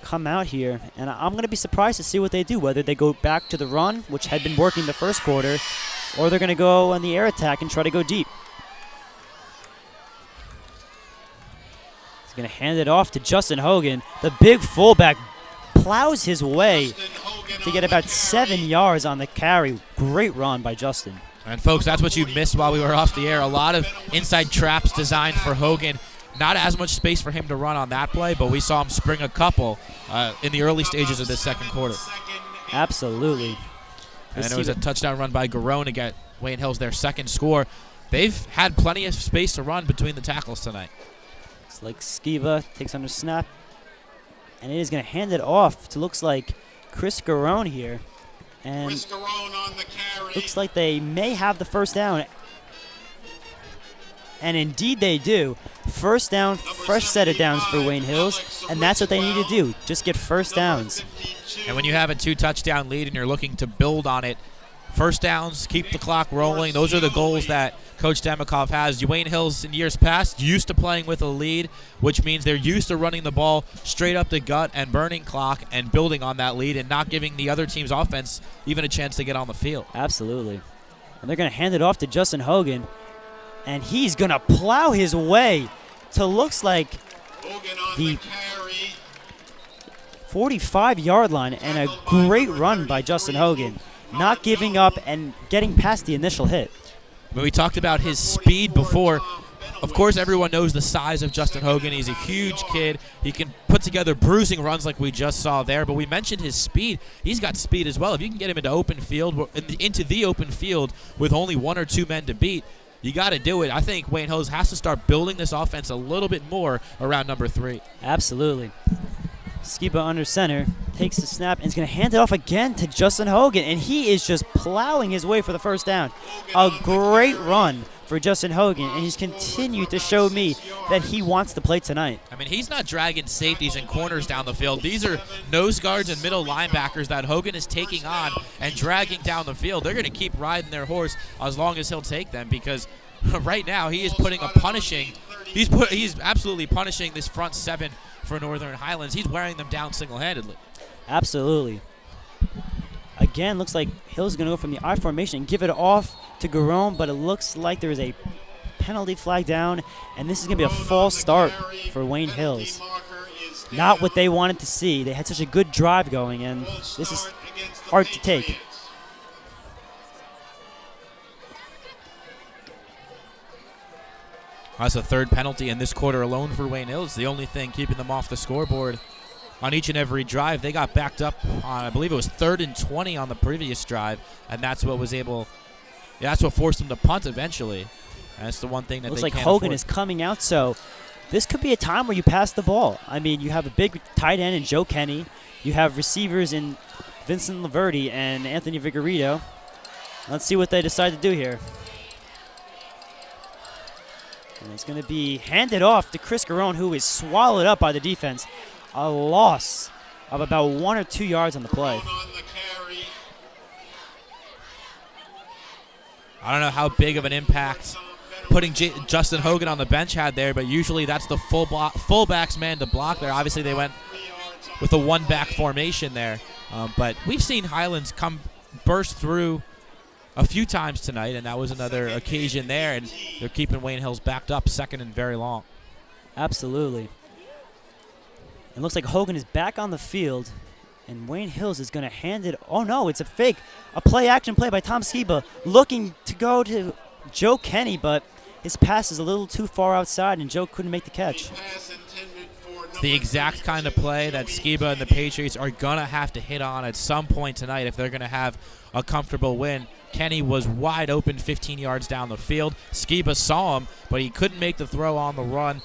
come out here. And I'm going to be surprised to see what they do, whether they go back to the run, which had been working the first quarter, or they're going to go on the air attack and try to go deep. He's going to hand it off to Justin Hogan. The big fullback plows his way to get about 7 yards on the carry. Great run by Justin. And, folks, that's what you missed while we were off the air. A lot of inside traps designed for Hogan. Not as much space for him to run on that play, but we saw him spring a couple in the early stages of this second quarter. Absolutely. And it was a touchdown run by Garone to get Wayne Hills their second score. They've had plenty of space to run between the tackles tonight. It's like Skiba takes under snap, and it is going to hand it off to, looks like, Chris Garone here. And looks like they may have the first down. And indeed they do. First down fresh set of downs for Wayne Hills, and that's what they need to do, just get first downs. And when you have a 2-touchdown lead and you're looking to build on it, first downs, keep the clock rolling. Those are the goals that Coach Demikov has. Wayne Hills in years past used to playing with a lead, which means they're used to running the ball straight up the gut and burning clock and building on that lead and not giving the other team's offense even a chance to get on the field. Absolutely. And they're going to hand it off to Justin Hogan, and he's going to plow his way to looks like the 45-yard line, and a great run by Justin Hogan, not giving up and getting past the initial hit. When we talked about his speed before, of course everyone knows the size of Justin Hogan. He's a huge kid. He can put together bruising runs like we just saw there, but we mentioned his speed. He's got speed as well. If you can get him into the open field with only 1 or 2 men to beat, you got to do it. I think Wayne Hills has to start building this offense a little bit more around number 3. Absolutely. Skiba under center, takes the snap, and is going to hand it off again to Justin Hogan, and he is just plowing his way for the first down. A great run for Justin Hogan, and he's continued to show me that he wants to play tonight. I mean, he's not dragging safeties and corners down the field. These are nose guards and middle linebackers that Hogan is taking on and dragging down the field. They're going to keep riding their horse as long as he'll take them, because right now he is putting a punishing. He's absolutely punishing this front 7 for Northern Highlands. He's wearing them down single-handedly. Absolutely. Again, looks like Hill's going to go from the I formation and give it off to Garone, but it looks like there is a penalty flag down, and this is going to be a false start for Wayne Hills. Not what they wanted to see. They had such a good drive going, and this is hard to take. That's a 3rd penalty in this quarter alone for Wayne Hills. The only thing keeping them off the scoreboard on each and every drive. They got backed up on, I believe it was 3rd and 20 on the previous drive, and that's what forced them to punt eventually. And that's the one thing that looks they like can't Hogan afford. is coming out, so this could be a time where you pass the ball. I mean, you have a big tight end in Joe Kenny. You have receivers in Vincent Laverty and Anthony Vigorito. Let's see what they decide to do here. And it's going to be handed off to Chris Garone, who is swallowed up by the defense. A loss of about 1 or 2 yards on the play. I don't know how big of an impact putting Justin Hogan on the bench had there, but usually that's the fullback's man to block there. Obviously they went with a 1-back formation there. But we've seen Highlands burst through a few times tonight, and that was another occasion there, and they're keeping Wayne Hills backed up 2nd and very long. Absolutely. It looks like Hogan is back on the field, and Wayne Hills is going to hand it. Oh, no, it's a fake. A play-action play by Tom Skiba, looking to go to Joe Kenny, but his pass is a little too far outside, and Joe couldn't make the catch. It's the exact kind of play that Skiba and the Patriots are going to have to hit on at some point tonight if they're going to have a comfortable win. Kenny was wide open 15 yards down the field. Skiba saw him, but he couldn't make the throw on the run.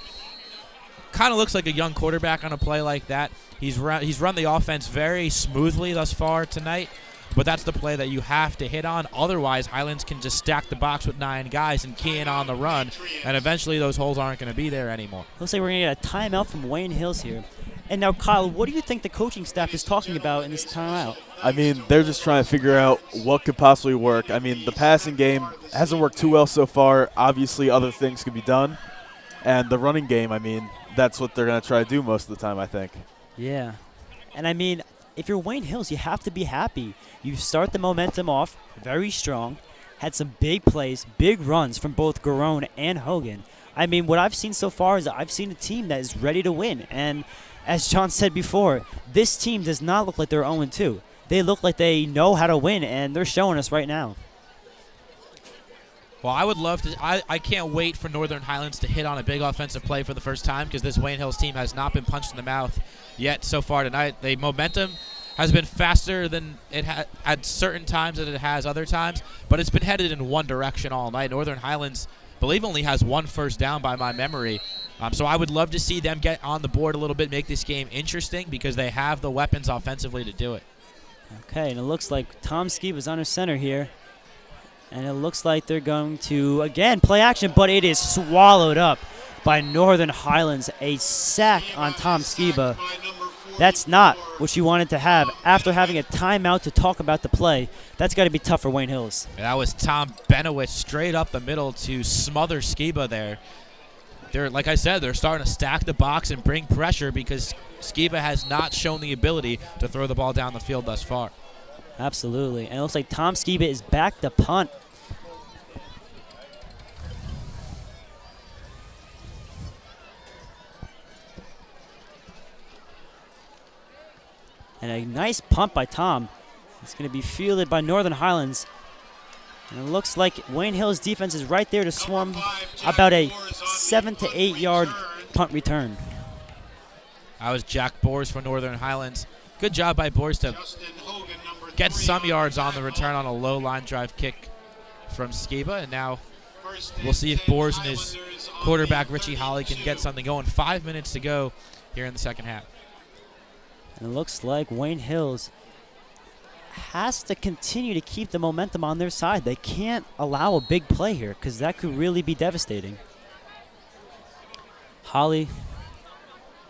Kind of looks like a young quarterback on a play like that. He's run the offense very smoothly thus far tonight, but that's the play that you have to hit on. Otherwise, Highlands can just stack the box with 9 guys and key in on the run, and eventually those holes aren't going to be there anymore. Looks like we're going to get a timeout from Wayne Hills here. And now, Kyle, what do you think the coaching staff is talking about in this timeout? I mean, they're just trying to figure out what could possibly work. I mean, the passing game hasn't worked too well so far. Obviously, other things could be done. And the running game, I mean, that's what they're going to try to do most of the time, I think. Yeah. And, I mean, if you're Wayne Hills, you have to be happy. You start the momentum off very strong, had some big plays, big runs from both Garone and Hogan. I mean, what I've seen so far is I've seen a team that is ready to win. And as John said before, this team does not look like they're 0-2. They look like they know how to win, and they're showing us right now. Well, I would love to. I can't wait for Northern Highlands to hit on a big offensive play for the first time, because this Wayne Hills team has not been punched in the mouth yet so far tonight. The momentum has been faster than it had at certain times than it has other times, but it's been headed in one direction all night. Northern Highlands, I believe, only has 1 first down by my memory. So I would love to see them get on the board a little bit, make this game interesting, because they have the weapons offensively to do it. Okay, and it looks like Tom Skiba is under center here. And it looks like they're going to, again, play action, but it is swallowed up by Northern Highlands. A sack on Tom Skiba. That's not what you wanted to have after having a timeout to talk about the play. That's got to be tough for Wayne Hills. And that was Tom Benowitz straight up the middle to smother Skiba there. Like I said, they're starting to stack the box and bring pressure because Skiba has not shown the ability to throw the ball down the field thus far. Absolutely. And it looks like Tom Skiba is back to punt. And a nice punt by Tom. It's going to be fielded by Northern Highlands. And it looks like Wayne Hills' defense is right there to swarm about a 7 to 8 yard punt return. That was Jack Bors for Northern Highlands. Good job by Bors to get some yards on the return on a low line drive kick from Skiba. And now we'll see if Bors and his quarterback Richie Holly can get something going. 5 minutes to go here in the second half. And it looks like Wayne Hills has to continue to keep the momentum on their side. They can't allow a big play here because that could really be devastating. Holly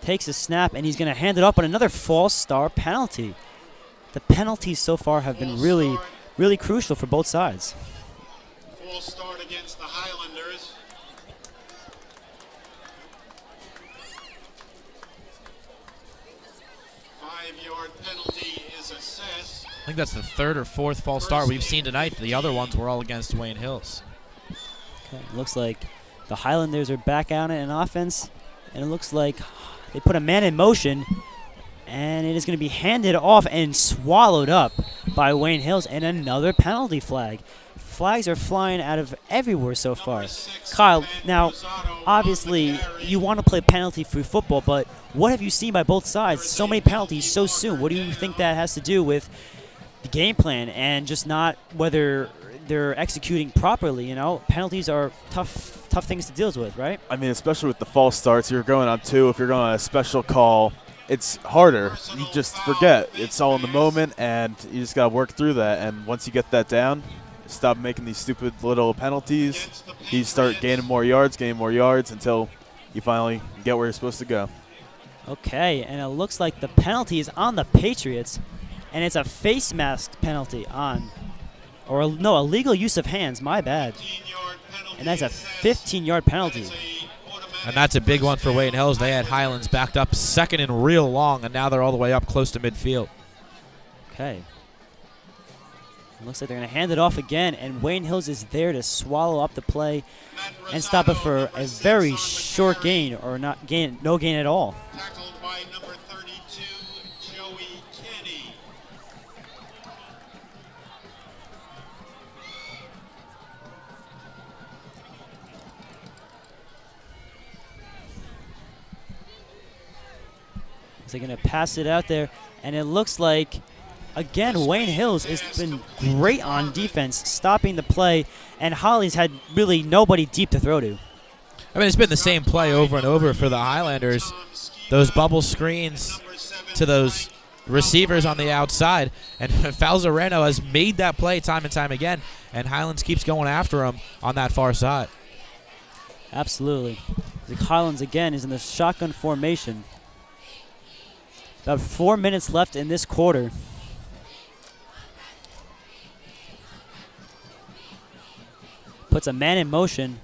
takes a snap, and he's going to hand it up on another false start penalty. The penalties so far have been really, really crucial for both sides. False start against the Highlanders. Five-yard penalty is assessed. I think that's the third or fourth false start we've seen tonight. The other ones were all against Wayne Hills. Okay, looks like the Highlanders are back out in offense, and it looks like they put a man in motion, and it is going to be handed off and swallowed up by Wayne Hills, and another penalty flag. Flags are flying out of everywhere so far. Kyle, now, obviously, you want to play penalty-free football, but what have you seen by both sides? So many penalties so soon. What do you think that has to do with the game plan and just not whether they're executing properly? You know, penalties are tough things to deal with, right? I mean, especially with the false starts, you're going on 2. If you're going on a special call, it's harder. You just forget. It's all in the moment, and you just got to work through that. And once you get that down, stop making these stupid little penalties. You start gaining more yards until you finally get where you're supposed to go. Okay, and it looks like the penalty is on the Patriots, and it's a face mask penalty on, or no, illegal use of hands, my bad. And that's a 15-yard penalty. And that's a big one for Wayne Hills. They had Highlands backed up second and real long, and now they're all the way up close to midfield. Okay. It looks like they're going to hand it off again, and Wayne Hills is there to swallow up the play and stop it for a very short gain, or no gain at all. Tackled by number 32, Joey Kenny. So they're going to pass it out there, and it looks like, again, Wayne Hills has been great on defense, stopping the play, and Holly's had really nobody deep to throw to. I mean, it's been the same play over and over for the Highlanders. Those bubble screens to those receivers on the outside, and Falzareno has made that play time and time again, and Highlands keeps going after him on that far side. Absolutely. The Highlands, again, is in the shotgun formation. About 4 minutes left in this quarter. Puts a man in motion,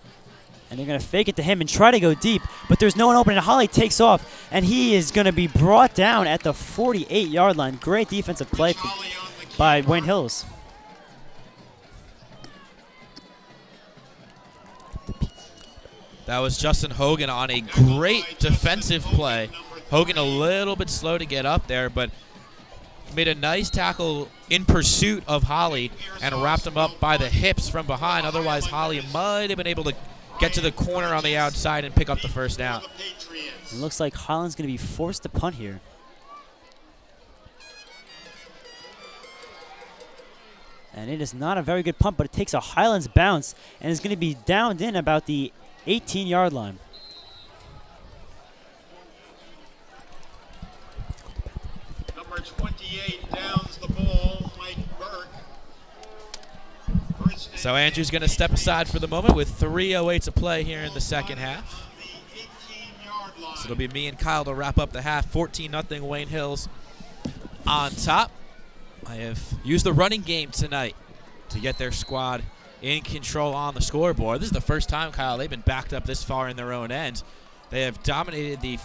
and they're going to fake it to him and try to go deep, but there's no one open, and Holly takes off, and he is going to be brought down at the 48-yard line. Great defensive play by Wayne Hills. That was Justin Hogan on a great defensive play. Hogan a little bit slow to get up there, but made a nice tackle in pursuit of Holly and wrapped him up by the hips from behind. Otherwise, Holly might have been able to get to the corner on the outside and pick up the first down. It looks like Highlands going to be forced to punt here. And it is not a very good punt, but it takes a Highlands bounce and is going to be downed in about the 18-yard line. Number 28 downs the ball, Mike Burke. So Andrew's going to step aside for the moment with 3:08 to play here in the second half. The it'll be me and Kyle to wrap up the half. 14-0 Wayne Hills on top. I have used the running game tonight to get their squad in control on the scoreboard. This is the first time, Kyle, they've been backed up this far in their own end. They have dominated the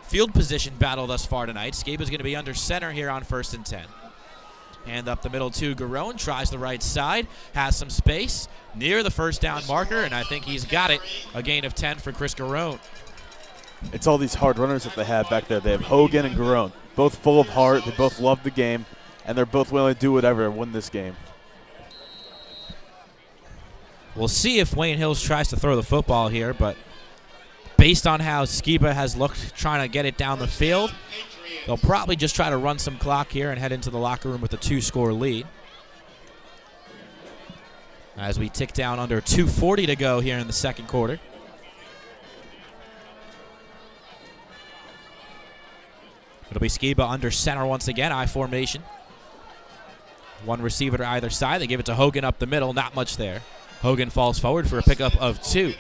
field position battle thus far tonight. Skiba's going to be under center here on 1st and 10. Hand up the middle to Garone, tries the right side, has some space near the first down marker, and I think he's got it. A gain of 10 for Chris Garone. It's all these hard runners that they have back there. They have Hogan and Garone, both full of heart. They both love the game, and they're both willing to do whatever and win this game. We'll see if Wayne Hills tries to throw the football here, but based on how Skiba has looked trying to get it down the field, they'll probably just try to run some clock here and head into the locker room with a 2-score lead. As we tick down under 2:40 to go here in the second quarter. It'll be Skiba under center once again, I formation. One receiver to either side. They give it to Hogan up the middle, not much there. Hogan falls forward for a pickup of 2.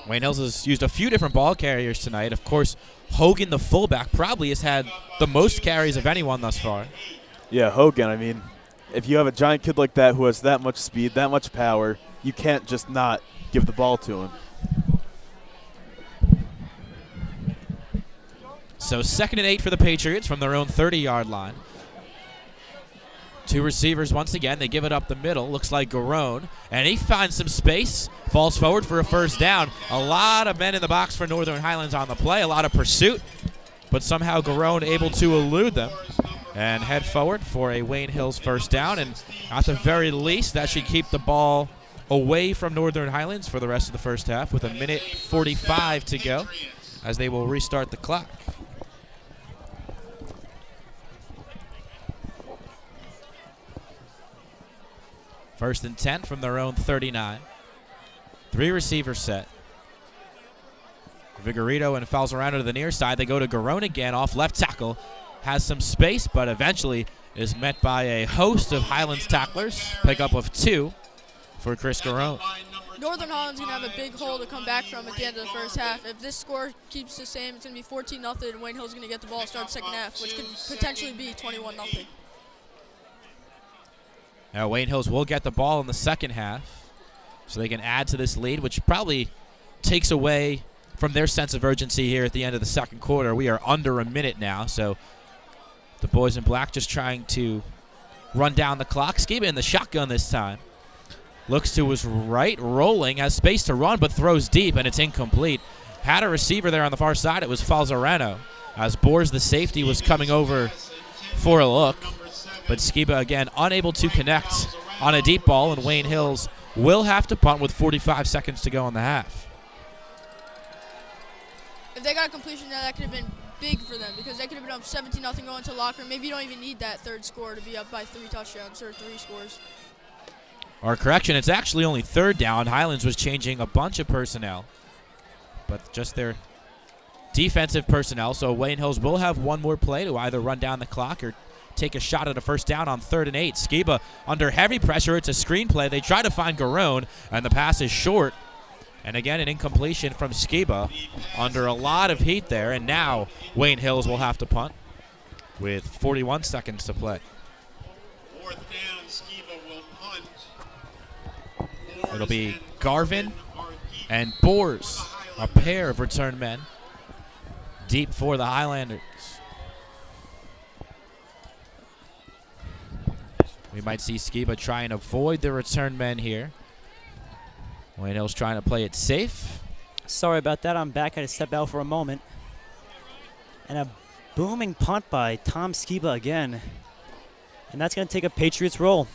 Wayne Hills has used a few different ball carriers tonight. Of course, Hogan, the fullback, probably has had the most carries of anyone thus far. Yeah, Hogan, I mean, if you have a giant kid like that who has that much speed, that much power, you can't just not give the ball to him. So 2nd and 8 for the Patriots from their own 30-yard line. 2 receivers once again. They give it up the middle. Looks like Garone. And he finds some space. Falls forward for a first down. A lot of men in the box for Northern Highlands on the play. A lot of pursuit. But somehow Garone able to elude them and head forward for a Wayne Hills first down. And at the very least, that should keep the ball away from Northern Highlands for the rest of the first half with 1:45 to go as they will restart the clock. First and 10 from their own 39. 3 receivers set. Vigorito and Falzarano to the near side. They go to Garone again off left tackle. Has some space, but eventually is met by a host of Highlands tacklers. Pickup of 2 for Chris Garone. Northern Highlands going to have a big hole to come back from at the end of the first half. If this score keeps the same, it's going to be 14-0, and Wayne Hill's going to get the ball start second half, which could potentially be 21-0. Now Wayne Hills will get the ball in the second half, so they can add to this lead, which probably takes away from their sense of urgency here at the end of the second quarter. We are under a minute now, so the boys in black just trying to run down the clock. Skiba in the shotgun this time. Looks to his right, rolling, has space to run, but throws deep, and it's incomplete. Had a receiver there on the far side. It was Falzarano, as Boers, the safety, was coming over for a look. But Skiba, again, unable to connect on a deep ball, and Wayne Hills will have to punt with 45 seconds to go in the half. If they got a completion there, that could have been big for them because they could have been up 17-0 going to the locker room. Maybe you don't even need that third score to be up by 3 touchdowns or 3 scores. Or correction, it's actually only third down. Highlands was changing a bunch of personnel, but just their defensive personnel. So Wayne Hills will have one more play to either run down the clock or take a shot at a first down on 3rd and 8. Skiba under heavy pressure. It's a screen play. They try to find Garone, and the pass is short. And again, an incompletion from Skiba under a lot of heat there. And now Wayne Hills will have to punt with 41 seconds to play. 4th down, Skiba will punt. It'll be Garvin and Boers, a pair of return men, deep for the Highlanders. We might see Skiba try and avoid the return men here. Wayne Hill's trying to play it safe. Sorry about that. I'm back. I had to step out for a moment. And a booming punt by Tom Skiba again. And that's going to take a Patriots roll.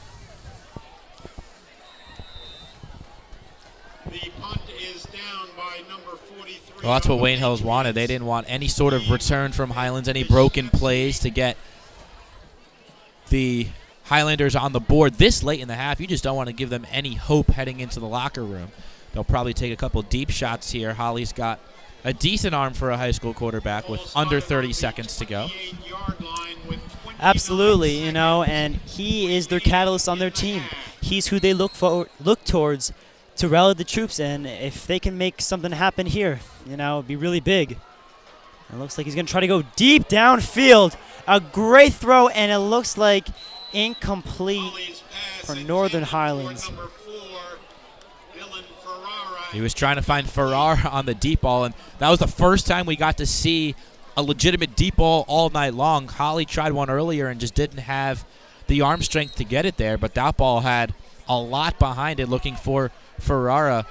The punt is down by number 43. Well, that's what Wayne Hills wanted. They didn't want any sort of return from Highlands, any broken plays to get the Highlanders on the board this late in the half. You just don't want to give them any hope heading into the locker room. They'll probably take a couple deep shots here. Holly's got a decent arm for a high school quarterback with under 30 seconds to go. Absolutely, and he is their catalyst on their team. he's who they look towards to rally the troops. And if they can make something happen here, it'd be really big. It looks like he's going to try to go deep downfield. A great throw, and it looks like incomplete for Northern Highlands. He was trying to find Farrar on the deep ball, and that was the first time we got to see a legitimate deep ball all night long. Holly tried one earlier and just didn't have the arm strength to get it there, but that ball had a lot behind it looking for Ferrara.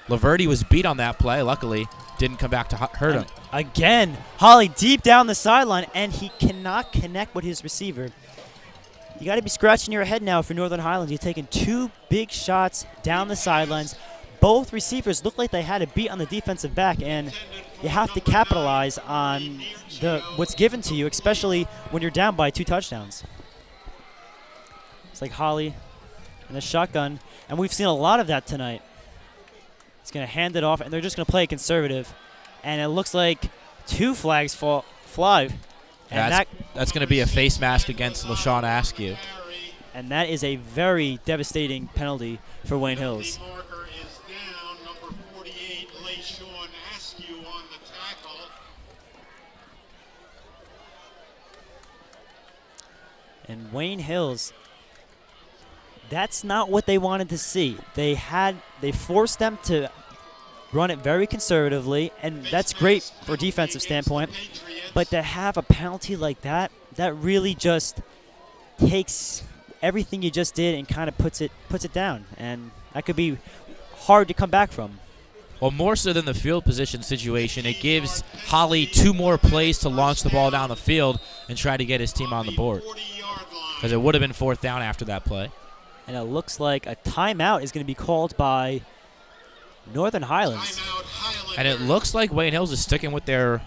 Laverty was beat on that play. Luckily, didn't come back to hurt him. Again, Holly deep down the sideline, and he cannot connect with his receiver. You got to be scratching your head now for Northern Highlands. You're taking 2 big shots down the sidelines. Both receivers look like they had a beat on the defensive back, and you have to capitalize on what's given to you, especially when you're down by 2 touchdowns. It's like Holly and a shotgun, and we've seen a lot of that tonight. He's going to hand it off, and they're just going to play it conservative. And it looks like 2 flags fly. And that's going to be a face mask against LaShawn Askew. And that is a very devastating penalty for Wayne Hills. And Wayne Hills, that's not what they wanted to see. They forced them to run it very conservatively, and that's great for a defensive standpoint. But to have a penalty like that, that really just takes everything you just did and kind of puts it down. And that could be hard to come back from. Well, more so than the field position situation, it gives Holly 2 more plays to launch the ball down the field and try to get his team on the board. Because it would have been 4th down after that play. And it looks like a timeout is going to be called by Northern Highlands. And it looks like Wayne Hills is sticking with their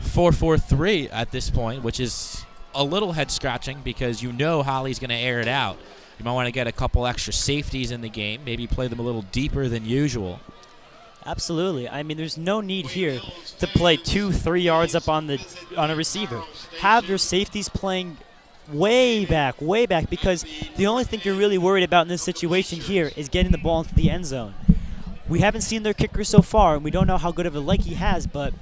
4-4-3 at this point, which is a little head-scratching because Holly's going to air it out. You might want to get a couple extra safeties in the game, maybe play them a little deeper than usual. Absolutely. I mean, there's no need here to play 2-3 yards up on a receiver. Have your safeties playing way back, because the only thing you're really worried about in this situation here is getting the ball into the end zone. We haven't seen their kicker so far, and we don't know how good of a leg he has, but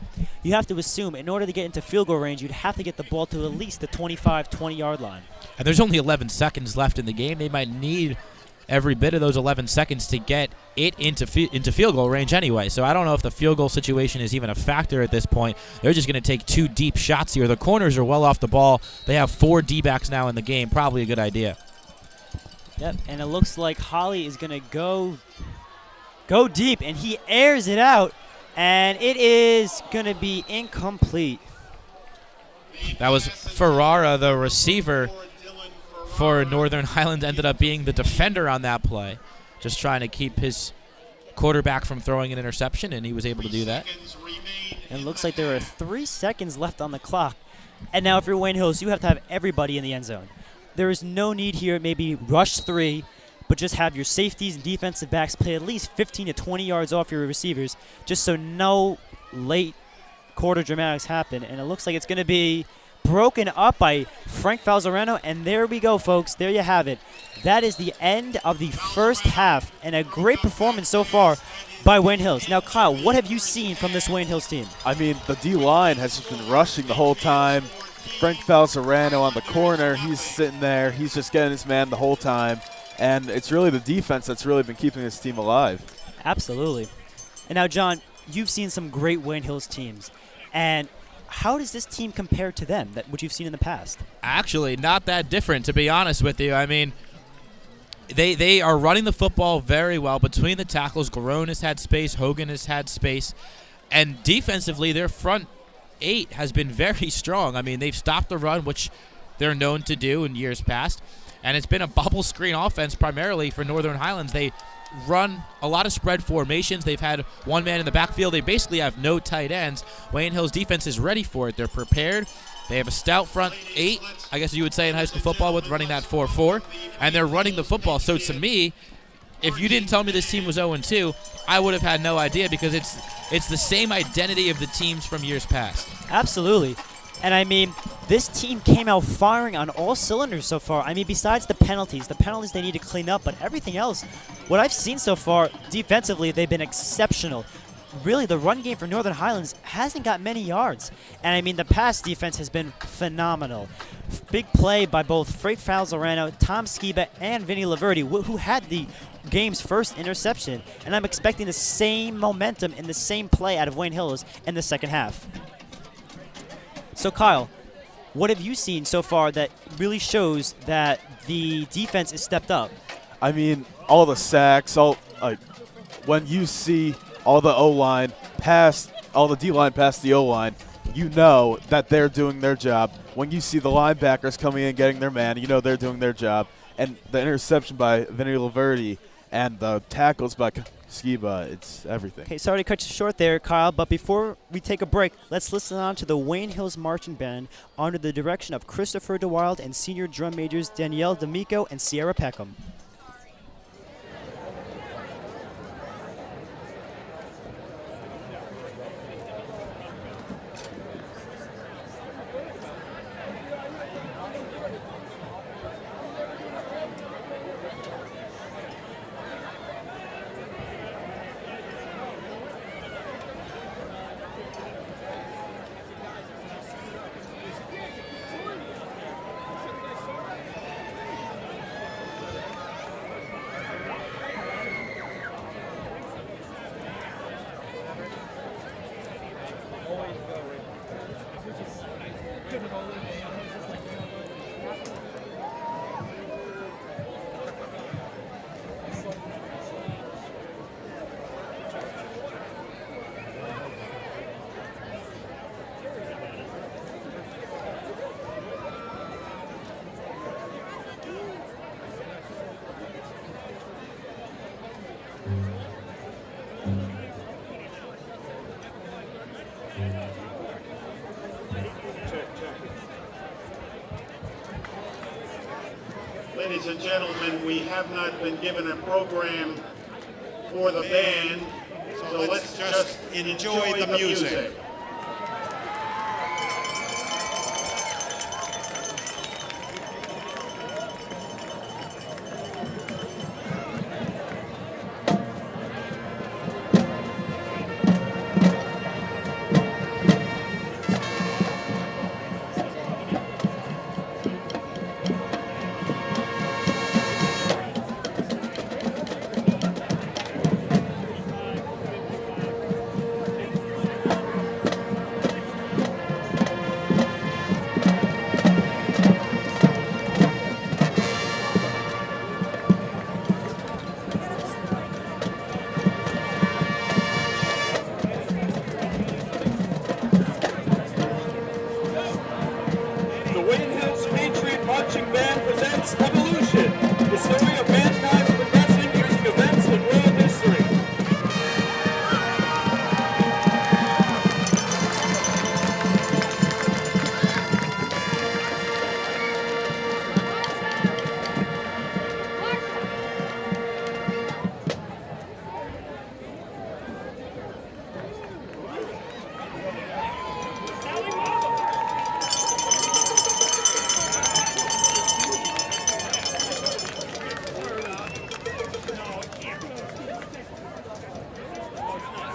you have to assume in order to get into field goal range, you'd have to get the ball to at least the 25, 20-yard line. And there's only 11 seconds left in the game. They might need every bit of those 11 seconds to get it into field goal range anyway. So I don't know if the field goal situation is even a factor at this point. They're just going to take 2 deep shots here. The corners are well off the ball. They have 4 D-backs now in the game. Probably a good idea. Yep, and it looks like Holly is going to go deep, and he airs it out, and it is going to be incomplete. That was Ferrara, the receiver for Northern Highlands, ended up being the defender on that play, just trying to keep his quarterback from throwing an interception, and he was able to do that. And it looks like there are 3 seconds left on the clock. And now if you're Wayne Hills, you have to have everybody in the end zone. There is no need here, maybe rush 3, but just have your safeties and defensive backs play at least 15 to 20 yards off your receivers, just so no late quarter dramatics happen. And it looks like it's going to be broken up by Frank Falzareno, and there we go, folks. There you have it. That is the end of the first half, and a great performance so far by Wayne Hills. Now, Kyle, what have you seen from this Wayne Hills team? I mean, the D-line has just been rushing the whole time. Frank Falzareno on the corner, he's sitting there. He's just getting his man the whole time. And it's really the defense that's really been keeping this team alive. Absolutely. And now, John, you've seen some great Wayne Hills teams. And how does this team compare to them, what you've seen in the past? Actually, not that different, to be honest with you. I mean, they are running the football very well. Between the tackles, Garone has had space, Hogan has had space. And defensively, their front 8 has been very strong. I mean, they've stopped the run, which they're known to do in years past. And it's been a bubble screen offense primarily for Northern Highlands. They run a lot of spread formations. They've had one man in the backfield. They basically have no tight ends. Wayne Hills' defense is ready for it. They're prepared. They have a stout front 8, I guess you would say in high school football, with running that 4-4. And they're running the football. So to me, if you didn't tell me this team was 0-2, I would have had no idea, because it's the same identity of the teams from years past. Absolutely. And I mean, this team came out firing on all cylinders so far. I mean, besides the penalties they need to clean up, but everything else, what I've seen so far, defensively, they've been exceptional. Really, the run game for Northern Highlands hasn't got many yards. And I mean, the pass defense has been phenomenal. Big play by both Frank Falzarano, Tom Skiba, and Vinny Laverty, who had the game's first interception. And I'm expecting the same momentum and the same play out of Wayne Hills in the second half. So, Kyle, what have you seen so far that really shows that the defense is stepped up? I mean, all the sacks, when you see all the O-line past, all the D-line past the O-line, you know that they're doing their job. When you see the linebackers coming in getting their man, you know they're doing their job. And the interception by Vinny Laverty and the tackles by Skiba, it's everything. Okay, sorry to cut you short there, Kyle, but before we take a break, let's listen on to the Wayne Hills Marching Band under the direction of Christopher DeWild and senior drum majors Danielle D'Amico and Sierra Peckham. Ladies and gentlemen, we have not been given a program for the band, so let's just enjoy the music.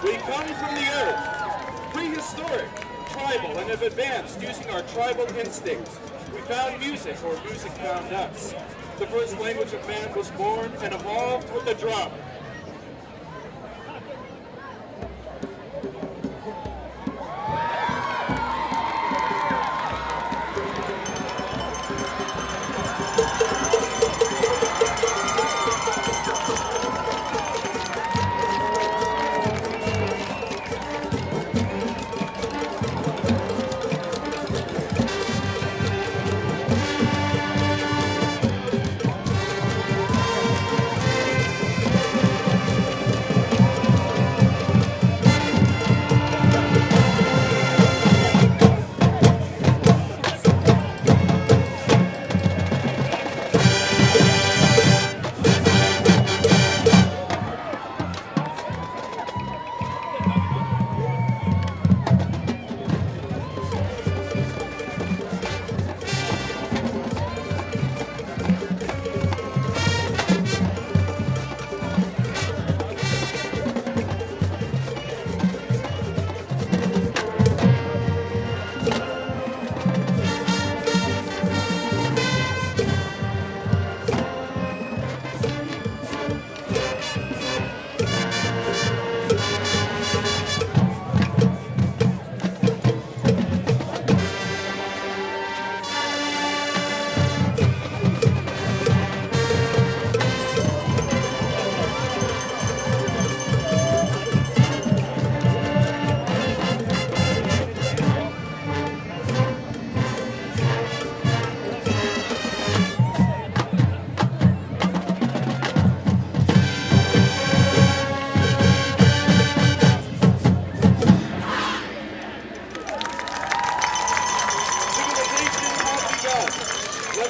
We come from the earth, prehistoric, tribal, and have advanced using our tribal instincts. We found music, or music found us. The first language of man was born and evolved with the drum.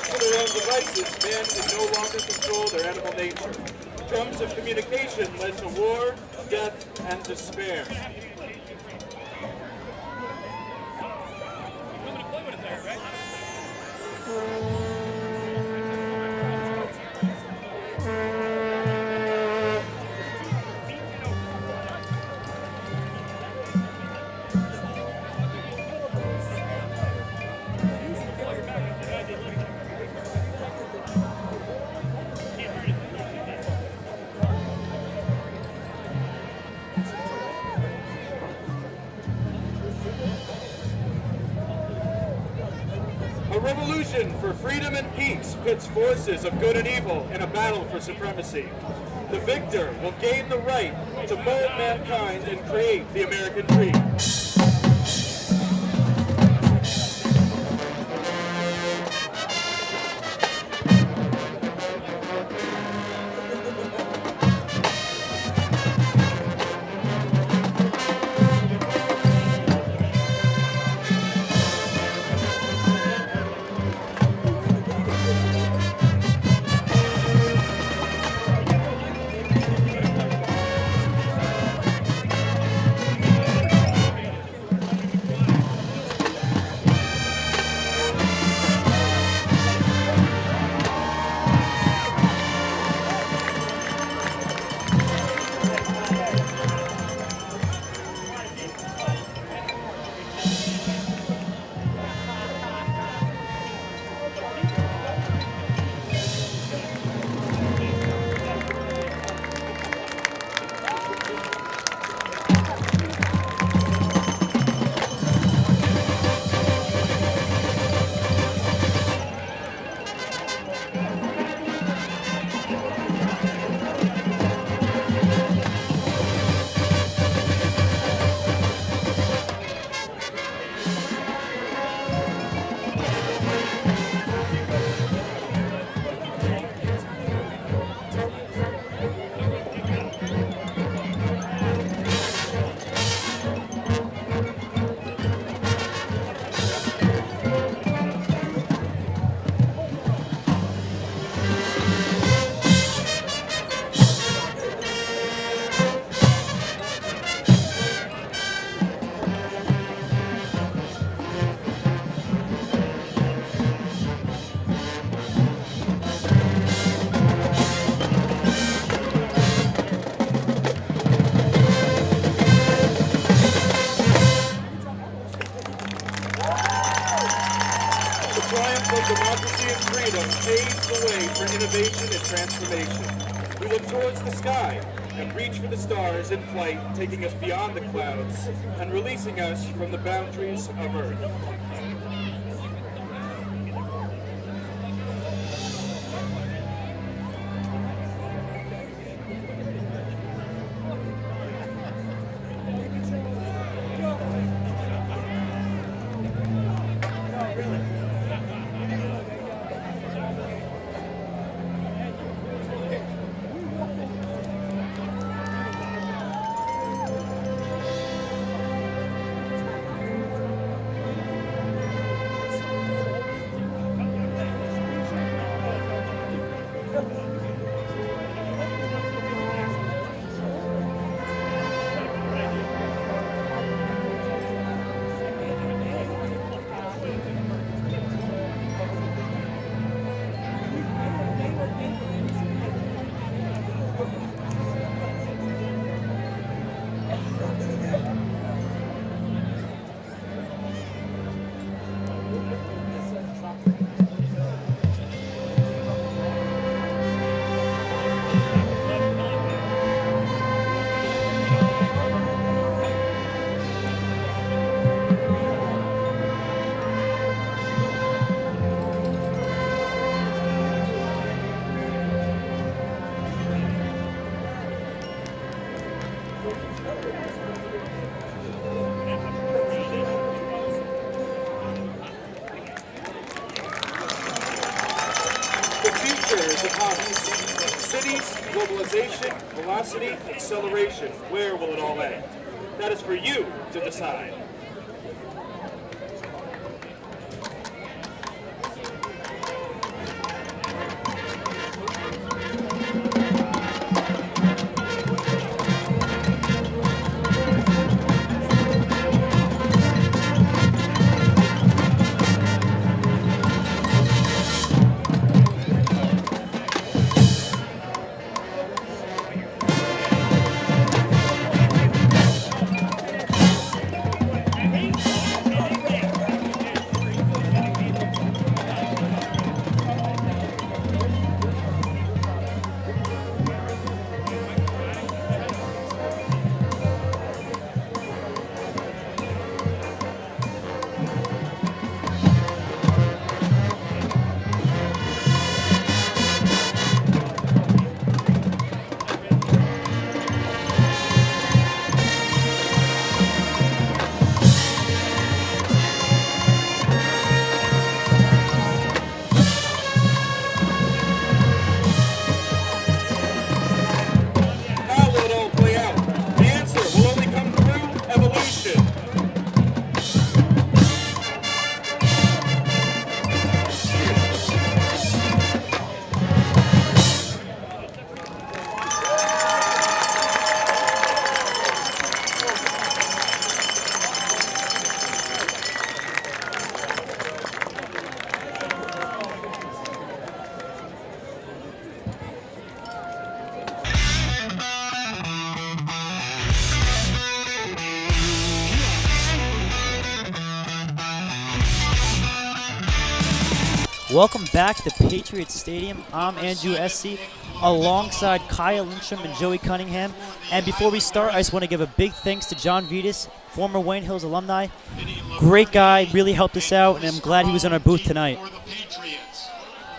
to their own devices, man can no longer control their animal nature. Drums of communication led to war, death, and despair. A revolution for freedom and peace pits forces of good and evil in a battle for supremacy. The victor will gain the right to mold mankind and create the American dream. Democracy and freedom paves the way for innovation and transformation. We look towards the sky and reach for the stars in flight, taking us beyond the clouds and releasing us from the boundaries of Earth. Cities, globalization, velocity, acceleration. Where will it all end? That is for you to decide. Welcome back to Patriot Stadium. I'm Andrew Easse, alongside Kyle Lindstrom and Joey Cunningham. And before we start, I just want to give a big thanks to John Vitas, former Wayne Hills alumni. Great guy, really helped us out, and I'm glad he was in our booth tonight.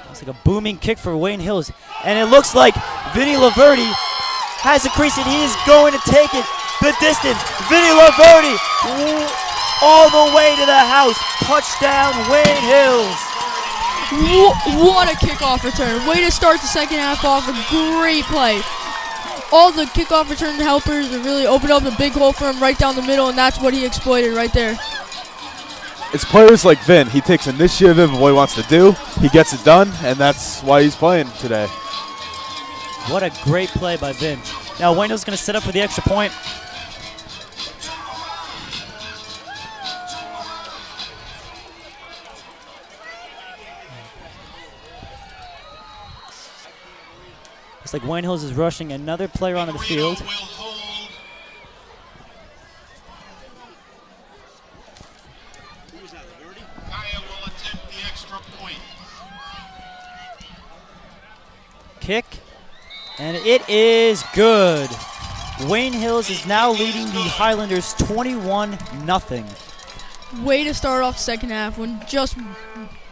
It's like a booming kick for Wayne Hills. And it looks like Vinny Laverty has a crease, and he is going to take it the distance. Vinny Laverty all the way to the house. Touchdown, Wayne Hills. What a kickoff return. Way to start the second half off. A great play. All the kickoff return helpers really opened up a big hole for him right down the middle, and that's what he exploited right there. It's players like Vin. He takes initiative of what he wants to do. He gets it done, and that's why he's playing today. What a great play by Vin. Now Wayne Hills is going to set up for the extra point. Looks like Wayne Hills is rushing another player onto the field. Kaya will attempt the extra point. Kick, and it is good. Wayne Hills is now leading the Highlanders 21-0. Way to start off the second half when just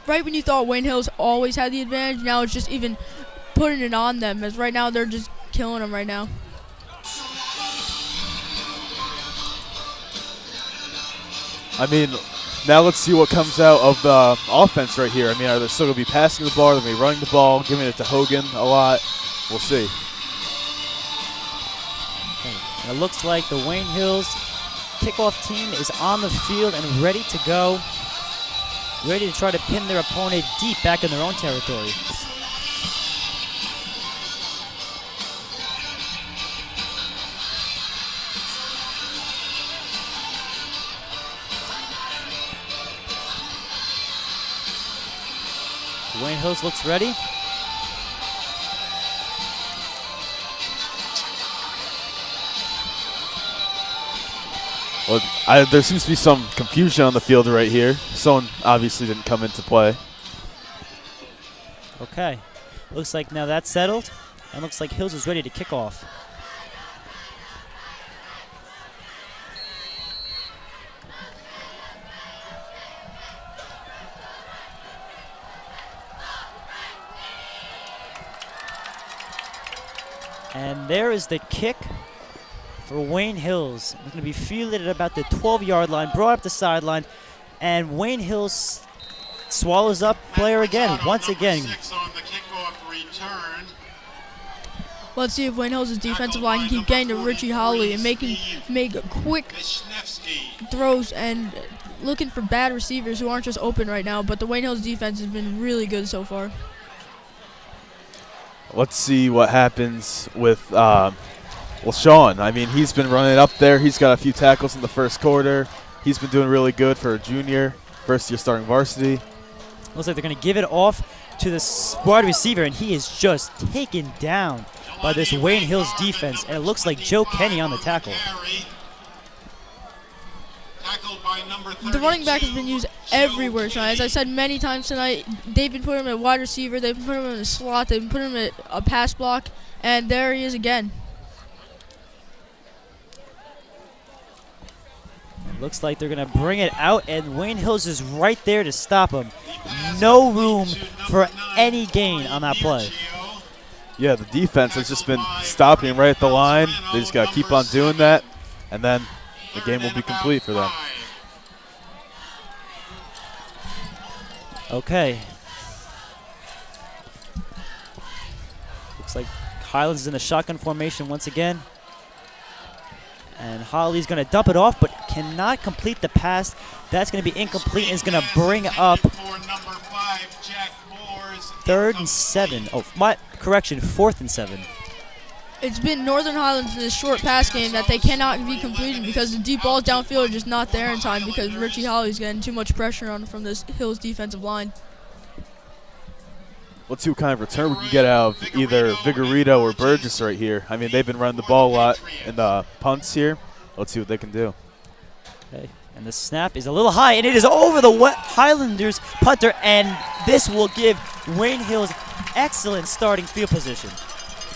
right when you thought Wayne Hills always had the advantage. Now it's just even putting it on them, as right now they're just killing them right now. I mean, now let's see what comes out of the offense right here. I mean, are they still going to be passing the ball? Are they going to be running the ball, giving it to Hogan a lot? We'll see. Okay. And it looks like the Wayne Hills kickoff team is on the field and ready to go, ready to try to pin their opponent deep back in their own territory. Wayne Hills looks ready. Well, there seems to be some confusion on the field right here. Someone obviously didn't come into play. Okay. Looks like now that's settled, and looks like Hills is ready to kick off. And there is the kick for Wayne Hills. It's going to be fielded at about the 12-yard line, brought up the sideline, and Wayne Hills swallows up player again, once again. Let's see if Wayne Hills' defensive line can keep getting to Richie Howley and make quick throws and looking for bad receivers who aren't just open right now. But the Wayne Hills defense has been really good so far. Let's see what happens with, Sean. I mean, he's been running up there. He's got a few tackles in the first quarter. He's been doing really good for a junior, first-year starting varsity. Looks like they're going to give it off to the wide receiver, and he is just taken down by this Wayne Hills defense. And it looks like Joe Kenny on the tackle. The running back has been used everywhere tonight. As I said many times tonight, they've been putting him at wide receiver, they've been putting him in the slot, they've been putting him at a pass block, and there he is again. It looks like they're going to bring it out, and Wayne Hills is right there to stop him. No room for any gain on that play. Yeah, the defense has just been stopping right at the line. They just got to keep on doing that, and then the game will be complete for them. Okay. Looks like Highlands is in a shotgun formation once again. And Holly's going to dump it off, but cannot complete the pass. That's going to be incomplete, and is going to bring up 3rd and 7. Oh, correction, 4th and 7. It's been Northern Highlands in this short pass game that they cannot be completed because the deep balls downfield are just not there in time because Richie Holly's getting too much pressure on from this Hills defensive line. Let's see what kind of return we can get out of either Vigorito or Burgess right here. I mean, they've been running the ball a lot in the punts here. Let's see what they can do. Okay. And the snap is a little high, and it is over the Highlanders punter, and This will give Wayne Hills excellent starting field position.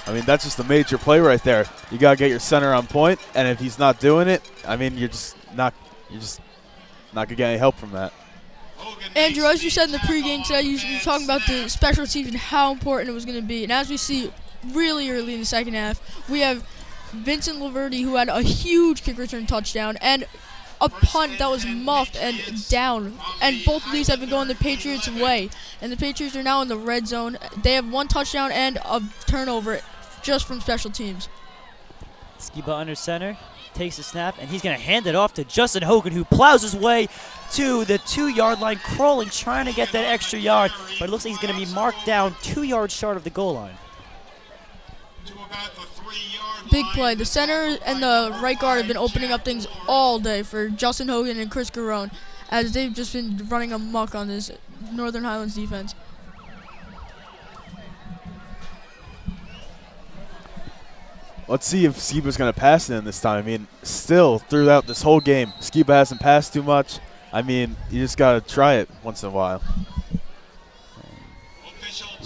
I mean, that's just a major play right there. You got to get your center on point, and if he's not doing it, I mean, you're just not going to get any help from that. Andrew, as you said in the pregame today, you were talking about the special teams and how important it was going to be. And as we see really early in the second half, we have Vincent Laverty, who had a huge kick return touchdown and a punt that was muffed and down. And both of these have been going the Patriots' way. And the Patriots are now in the red zone. They have one touchdown and a turnover just from special teams. Skiba under center, takes the snap, and he's going to hand it off to Justin Hogan, who plows his way to the 2-yard line, crawling, trying to get that extra yard. But it looks like he's going to be marked down 2 yards short of the goal line. Big play. The center and the right guard have been opening up things all day for Justin Hogan and Chris Garone, as they've just been running amok on this Northern Highlands defense. Let's see if Skiba's going to pass it in this time. I mean, still, throughout this whole game, Skiba hasn't passed too much. I mean, you just got to try it once in a while.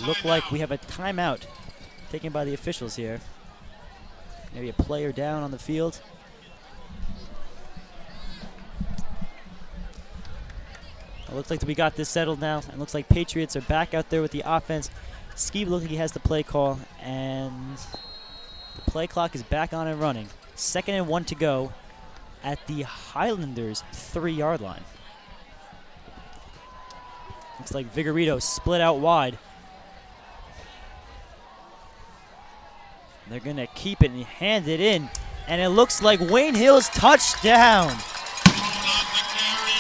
Look like we have a timeout taken by the officials here. Maybe a player down on the field. It looks like we got this settled now. It looks like Patriots are back out there with the offense. Skiba looks like he has the play call, and the play clock is back on and running. 2nd and 1 to go at the Highlanders' 3-yard line. Looks like Vigorito split out wide. They're going to keep it and hand it in. And it looks like Wayne Hills touchdown.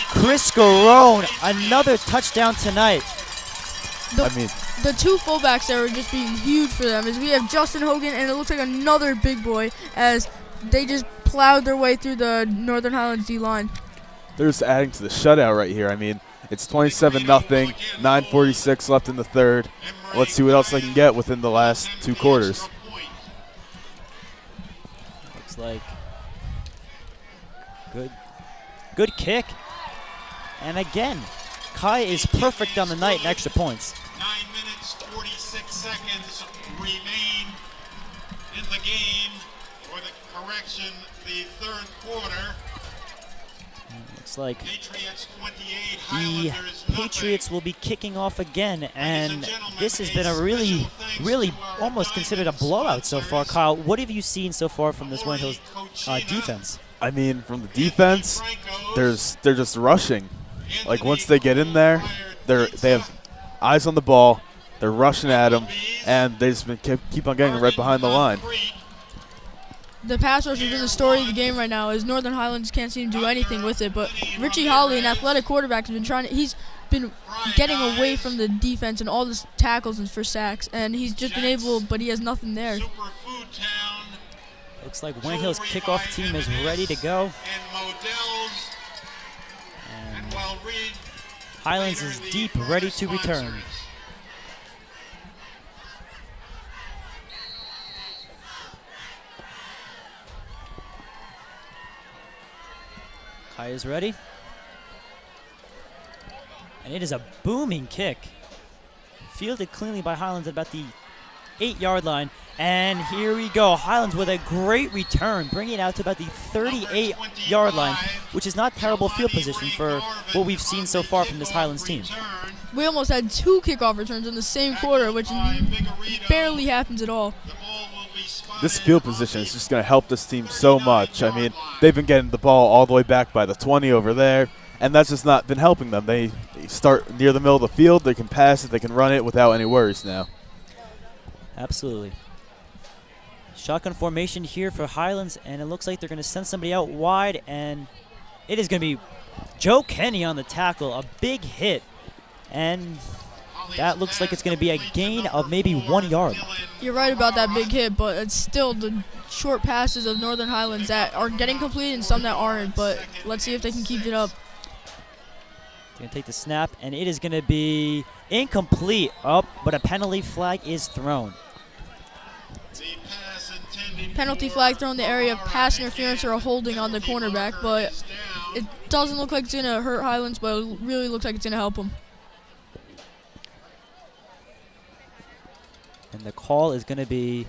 Chris Garone, another touchdown tonight. The two fullbacks there are just being huge for them, as we have Justin Hogan and it looks like another big boy as they just plowed their way through the Northern Highlands D-line. They're just adding to the shutout right here. I mean, it's 27-0, 9:46 left in the third. Let's see what else they can get within the last 2 quarters. Looks like good kick. And again, Kai is perfect on the night in extra points. 9 minutes, 46 seconds remain in the game for the correction, the third quarter. Looks like Patriots 28, the Highlanders Patriots will be kicking off again, and this has been a really almost considered a blowout so far. Kyle, what have you seen so far from this Wayne Hills defense? I mean, from the defense, they're just rushing. Like, once they get in there, they have eyes on the ball, they're rushing at them, and they just keep on getting right behind the line. The pass rush has been the story of the game right now, as Northern Highlands can't seem to do anything with it. But Richie Holly, an athletic quarterback, has been he's been getting away from the defense and all his tackles and for sacks, and he's just been able, but he has nothing there. Looks like Wayne Hills kickoff team is ready to go. And Highlands is deep, ready to return. Kai is ready. And it is a booming kick. Fielded cleanly by Highlands at about the 8-yard line. And here we go. Highlands with a great return, bringing it out to about the 38-yard line, which is not terrible field position for what we've seen so far from this Highlands team. We almost had 2 kickoff returns in the same quarter, which barely happens at all. This field position is just going to help this team so much. I mean, they've been getting the ball all the way back by the 20 over there, and that's just not been helping them. They start near the middle of the field. They can pass it. They can run it without any worries now. Absolutely. Shotgun formation here for Highlands, and it looks like they're going to send somebody out wide, and it is going to be Joe Kenny on the tackle. A big hit, and that looks like it's going to be a gain of maybe 1 yard. You're right about that big hit, but it's still the short passes of Northern Highlands that are getting completed and some that aren't, but let's see if they can keep it up. They're going to take the snap, and it is going to be incomplete. But a penalty flag is thrown. Penalty flag thrown in the area of pass interference or a holding on the cornerback, but it doesn't look like it's going to hurt Highlands, but it really looks like it's going to help them. And the call is going to be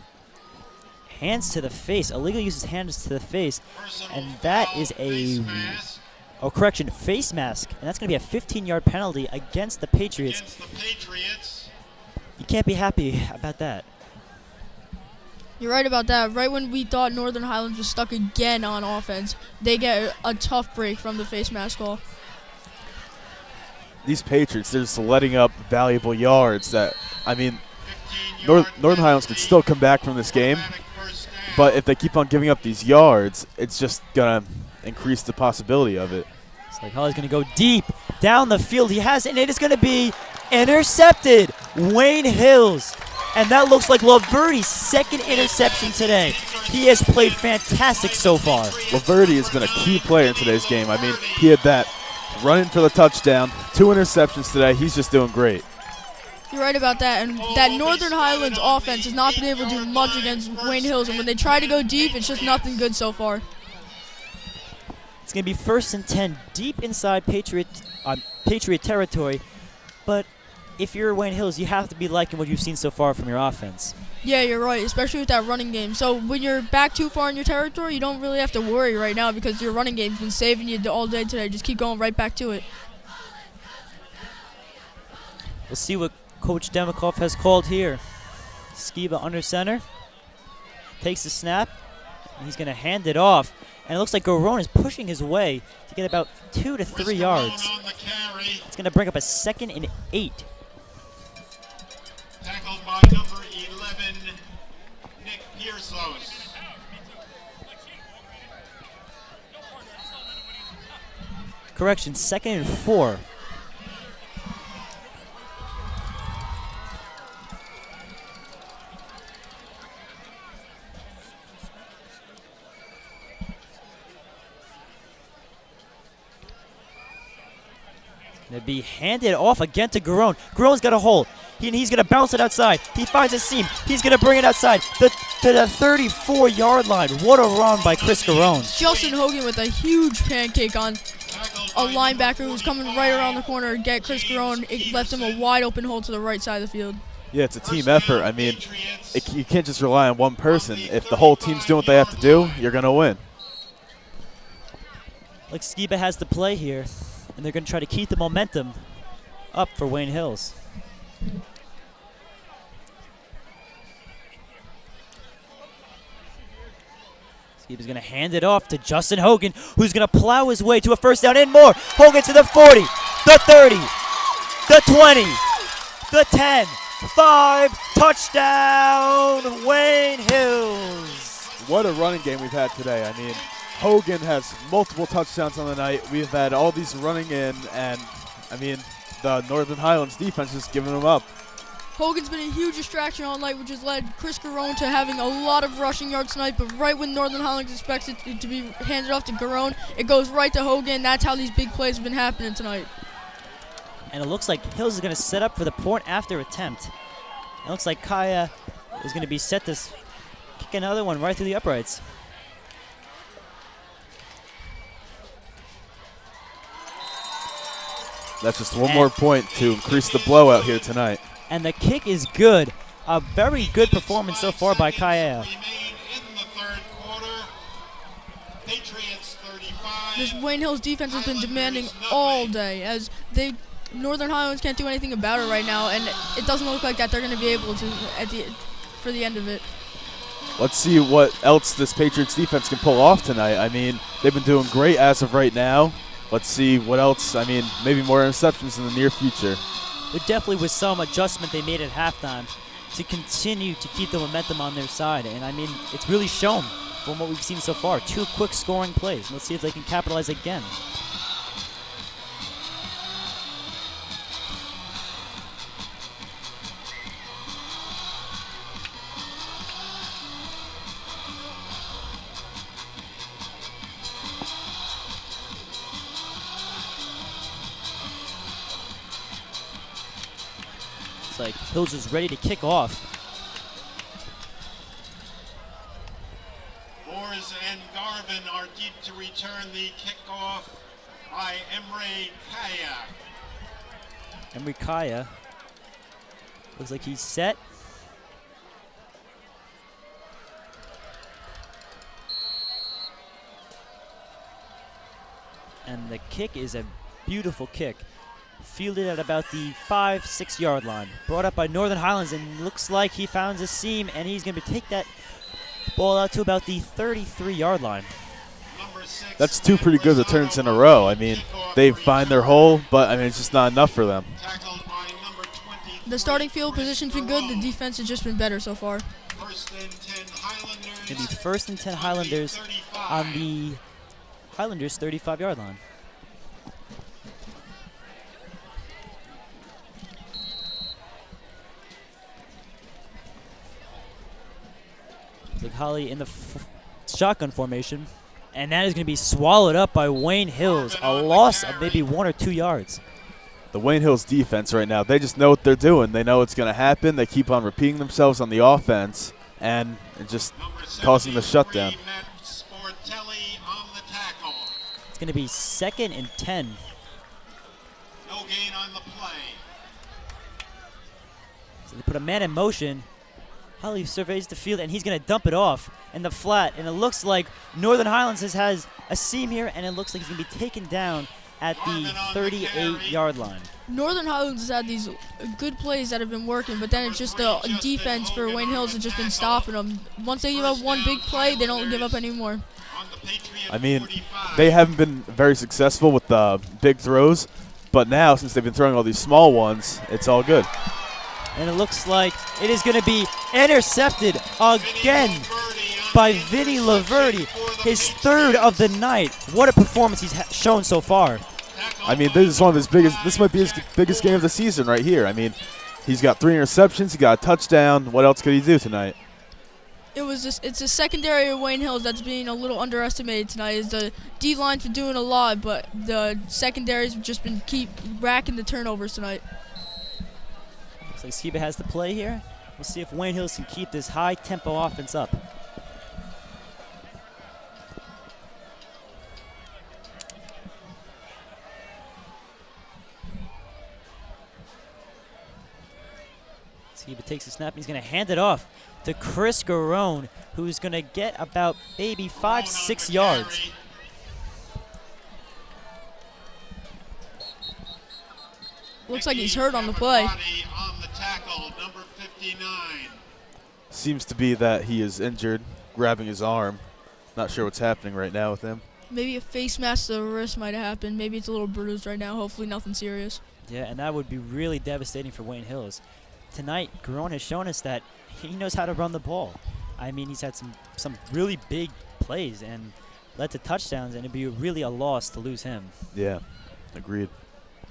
hands to the face. Illegal uses hands to the face. And that is correction, face mask. And that's going to be a 15-yard penalty against the Patriots. You can't be happy about that. You're right about that. Right when we thought Northern Highlands was stuck again on offense, they get a tough break from the face mask call. These Patriots, they're just letting up valuable yards that, I mean, Northern Highlands could still come back from this game, but if they keep on giving up these yards, it's just going to increase the possibility of it. It's like Holly's going to go deep down the field. He has, and it is going to be intercepted. Wayne Hills. And that looks like Laverty's second interception today. He has played fantastic so far. Laverty has been a key player in today's game. I mean, he had that running for the touchdown, 2 interceptions today. He's just doing great. You're right about that. And that Northern Highlands offense has not been able to do much against Wayne Hills. And when they try to go deep, it's just nothing good so far. It's going to be 1st and 10 deep inside Patriot territory. But if you're Wayne Hills, you have to be liking what you've seen so far from your offense. Yeah, you're right, especially with that running game. So when you're back too far in your territory, you don't really have to worry right now because your running game's been saving you all day today. Just keep going right back to it. We'll see what Coach Demikoff has called here. Skiba under center. Takes the snap. And he's going to hand it off. And it looks like Garone is pushing his way to get about 2 to 3 yards. It's going to bring up a 2nd and 8. Tackled by number 11, Nick Piersos. Correction, 2nd and 4. Going to be handed off again to Garone. Garone's got a hole. He's going to bounce it outside. He finds a seam. He's going to bring it outside to the 34-yard line. What a run by Chris Garone. Justin Hogan with a huge pancake on a linebacker who was coming right around the corner to get Chris Garone. It left him a wide open hole to the right side of the field. Yeah, it's a team effort. I mean, you can't just rely on one person. If the whole team's doing what they have to do, you're going to win. Like Skiba has the play here, and they're going to try to keep the momentum up for Wayne Hills. Skiba's going to hand it off to Justin Hogan, who's going to plow his way to a 1st down and more. Hogan to the 40, the 30, the 20, the 10, 5, touchdown, Wayne Hills. What a running game we've had today. I mean, Hogan has multiple touchdowns on the night. We've had all these running in, and, I mean, the Northern Highlands defense is giving them up. Hogan's been a huge distraction all night, which has led Chris Garone to having a lot of rushing yards tonight, but right when Northern Highlands expects it to be handed off to Garone, it goes right to Hogan. That's how these big plays have been happening tonight. And it looks like Hills is going to set up for the point after attempt. It looks like Kaya is going to be set to kick another one right through the uprights. That's just one more point to increase the blowout here tonight. And the kick is good. A very good performance so far by Kaya. This Wayne Hills defense has been demanding all day, as Northern Highlands can't do anything about it right now, and it doesn't look like that they're going to be able to for the end of it. Let's see what else this Patriots defense can pull off tonight. I mean, they've been doing great as of right now. Let's see what else. I mean, maybe more interceptions in the near future. But definitely with some adjustment they made at halftime to continue to keep the momentum on their side. And, I mean, it's really shown from what we've seen so far. 2 quick scoring plays. Let's see if they can capitalize again. Like Hills is ready to kick off. Boers and Garvin are deep to return the kickoff by Emre Kaya. Emre Kaya looks like he's set. and the kick is a beautiful kick. Fielded at about the 5-6 yard line. Brought up by Northern Highlands, and looks like he found a seam, and he's going to take that ball out to about the 33 yard line. That's 2 pretty good returns in a row. I mean, they find their hole, but I mean, it's just not enough for them. The starting field position's been good. The defense has just been better so far. Going to be 1st and 10 Highlanders on the Highlanders 35 yard line. Like Holly in the shotgun formation, and that is going to be swallowed up by Wayne Hills. A loss of maybe 1 or 2 yards. The Wayne Hills defense right now, they just know what they're doing. They know it's going to happen. They keep on repeating themselves on the offense, and it just causing the shutdown. It's going to be 2nd and 10. No gain on the play. So they put a man in motion. Holly surveys the field, and he's going to dump it off in the flat. And it looks like Northern Highlands has a seam here, and it looks like he's going to be taken down at the 38 yard line. Northern Highlands has had these good plays that have been working, but then it's just the defense for Wayne Hills has just been stopping them. Once they give up one big play, they don't give up anymore. I mean, they haven't been very successful with the big throws, but now, since they've been throwing all these small ones, it's all good. And it looks like it is going to be intercepted again by Vinny Laverty, his 3rd of the night. What a performance he's shown so far. I mean, this is one of his biggest. This might be his biggest game of the season right here. I mean, he's got 3 interceptions. He got a touchdown. What else could he do tonight? It's a secondary of Wayne Hills that's being a little underestimated tonight. Is the D-line's been doing a lot, but the secondary's just been keep racking the turnovers tonight. Looks like Skiba has the play here. We'll see if Wayne Hills can keep this high-tempo offense up. Skiba takes the snap, and he's going to hand it off to Chris Garone, who's going to get about maybe 5-6 yards. Looks like he's hurt on the play. Seems to be that he is injured, grabbing his arm. Not sure what's happening right now with him. Maybe a face mask to the wrist might have happened. Maybe it's a little bruised right now. Hopefully nothing serious. Yeah, and that would be really devastating for Wayne Hills. Tonight, Garone has shown us that he knows how to run the ball. I mean, he's had some really big plays and led to touchdowns, and it'd be really a loss to lose him. Yeah, agreed.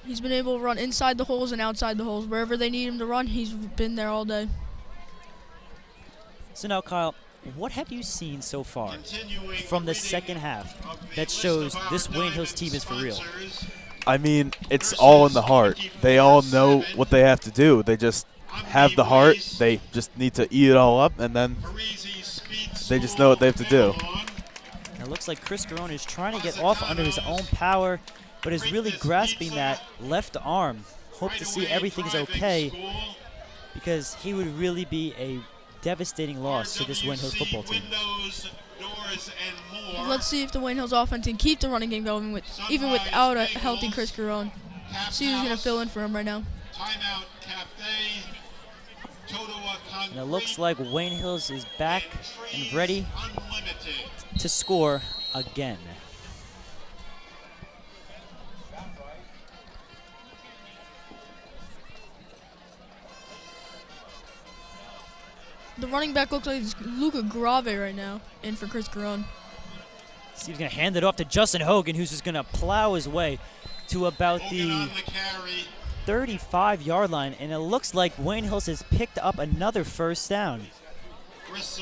He's been able to run inside the holes and outside the holes. Wherever they need him to run, he's been there all day. So now, Kyle, what have you seen so far from the second half that shows this Wayne Hills team is for real? I mean, it's all in the heart. They all know what they have to do. They just have the heart. They just need to eat it all up, and then they just know what they have to do. It looks like Chris Garone is trying to get off under his own power, but is really grasping that left arm. Hope to see everything's okay, because he would really be a devastating loss to this Wayne Hills football team. Let's see if the Wayne Hills offense can keep the running game going even without a healthy Chris Garone. See who's going to fill in for him right now. And it looks like Wayne Hills is back and ready to score again. The running back looks like it's Luca Grave right now, in for Chris Garone. Steve's going to hand it off to Justin Hogan, who's just going to plow his way to about the 35-yard line, and it looks like Wayne Hills has picked up another first down. Let's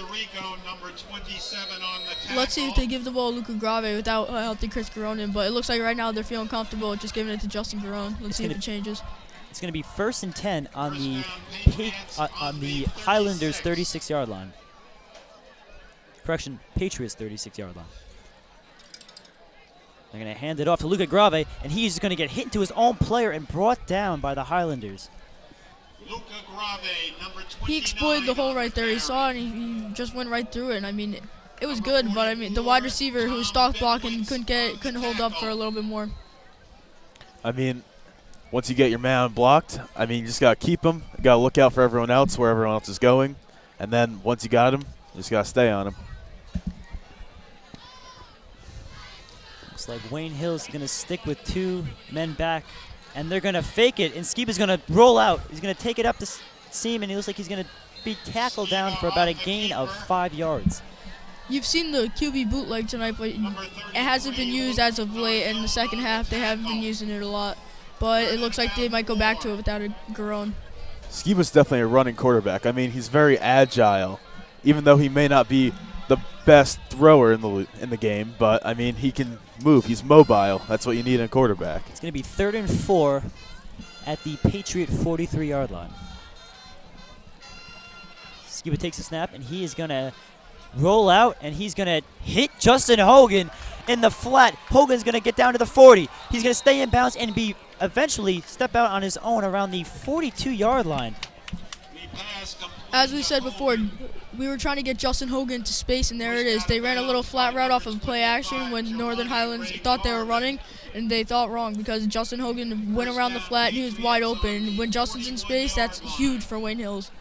see if they give the ball to Luca Grave without a healthy Chris Garone, but it looks like right now they're feeling comfortable just giving it to Justin Garone. Let's see if it changes. It's going to be 1st and 10 on the Highlanders 36-yard line. Correction, Patriots 36-yard line. They're going to hand it off to Luca Grave, and he's going to get hit into his own player and brought down by the Highlanders. He exploited the hole right there. He saw it, and he just went right through it. And I mean, It was good, but I mean, the wide receiver who was stalk blocking couldn't hold up for a little bit more. I mean, once you get your man blocked, I mean, you just got to keep him. You got to look out for everyone else, where everyone else is going. And then once you got him, you just got to stay on him. Looks like Wayne Hill's going to stick with 2 men back, and they're going to fake it, and Skiba's going to roll out. He's going to take it up the seam, and he looks like he's going to be tackled down for about a gain of 5 yards. You've seen the QB bootleg tonight, but it hasn't been used as of late. In the second half, they haven't been using it a lot. But it looks like they might go back to it without a Garone. Skiba's definitely a running quarterback. I mean, he's very agile, even though he may not be the best thrower in the game. But, I mean, he can move. He's mobile. That's what you need in a quarterback. It's going to be 3rd and 4 at the Patriot 43-yard line. Skiba takes a snap, and he is going to roll out, and he's going to hit Justin Hogan in the flat. Hogan's going to get down to the 40. He's going to stay in bounds and be eventually step out on his own around the 42-yard line. As we said before, we were trying to get Justin Hogan to space, and there it is. They ran a little flat route off of play action when Northern Highlands thought they were running, and they thought wrong because Justin Hogan went around the flat, and he was wide open. When Justin's in space, that's huge for Wayne Hills.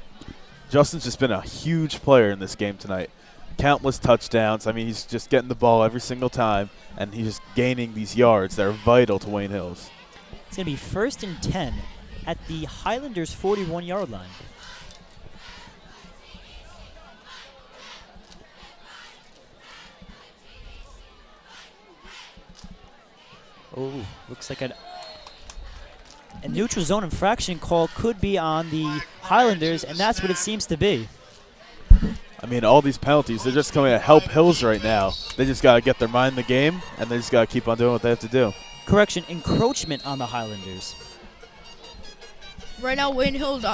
Justin's just been a huge player in this game tonight. Countless touchdowns. I mean, he's just getting the ball every single time, and he's just gaining these yards that are vital to Wayne Hills. It's going to be 1st and 10 at the Highlanders' 41-yard line. Oh, looks like a neutral zone infraction call could be on the Highlanders, and that's what it seems to be. I mean, all these penalties, they're just coming to help Hills right now. They just got to get their mind in the game, and they just got to keep on doing what they have to do. Correction, encroachment on the Highlanders. Right now, Wayne Hills,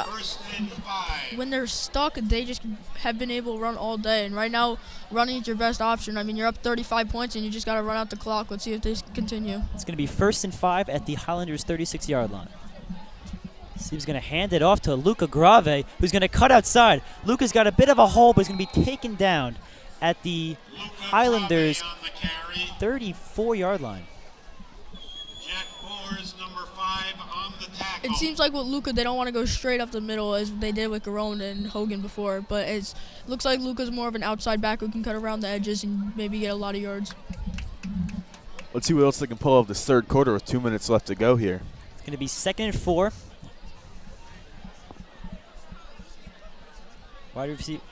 when they're stuck, they just have been able to run all day. And right now, running is your best option. I mean, you're up 35 points, and you just got to run out the clock. Let's see if they continue. It's going to be 1st and 5 at the Highlanders' 36-yard line. Steve's going to hand it off to Luca Grave, who's going to cut outside. Luca's got a bit of a hole, but he's going to be taken down at the Highlanders' 34-yard line. It seems like with Luca, they don't want to go straight up the middle as they did with Garone and Hogan before, but it looks like Luca's more of an outside back who can cut around the edges and maybe get a lot of yards. Let's see what else they can pull off this third quarter with 2 minutes left to go here. It's going to be 2nd and 4.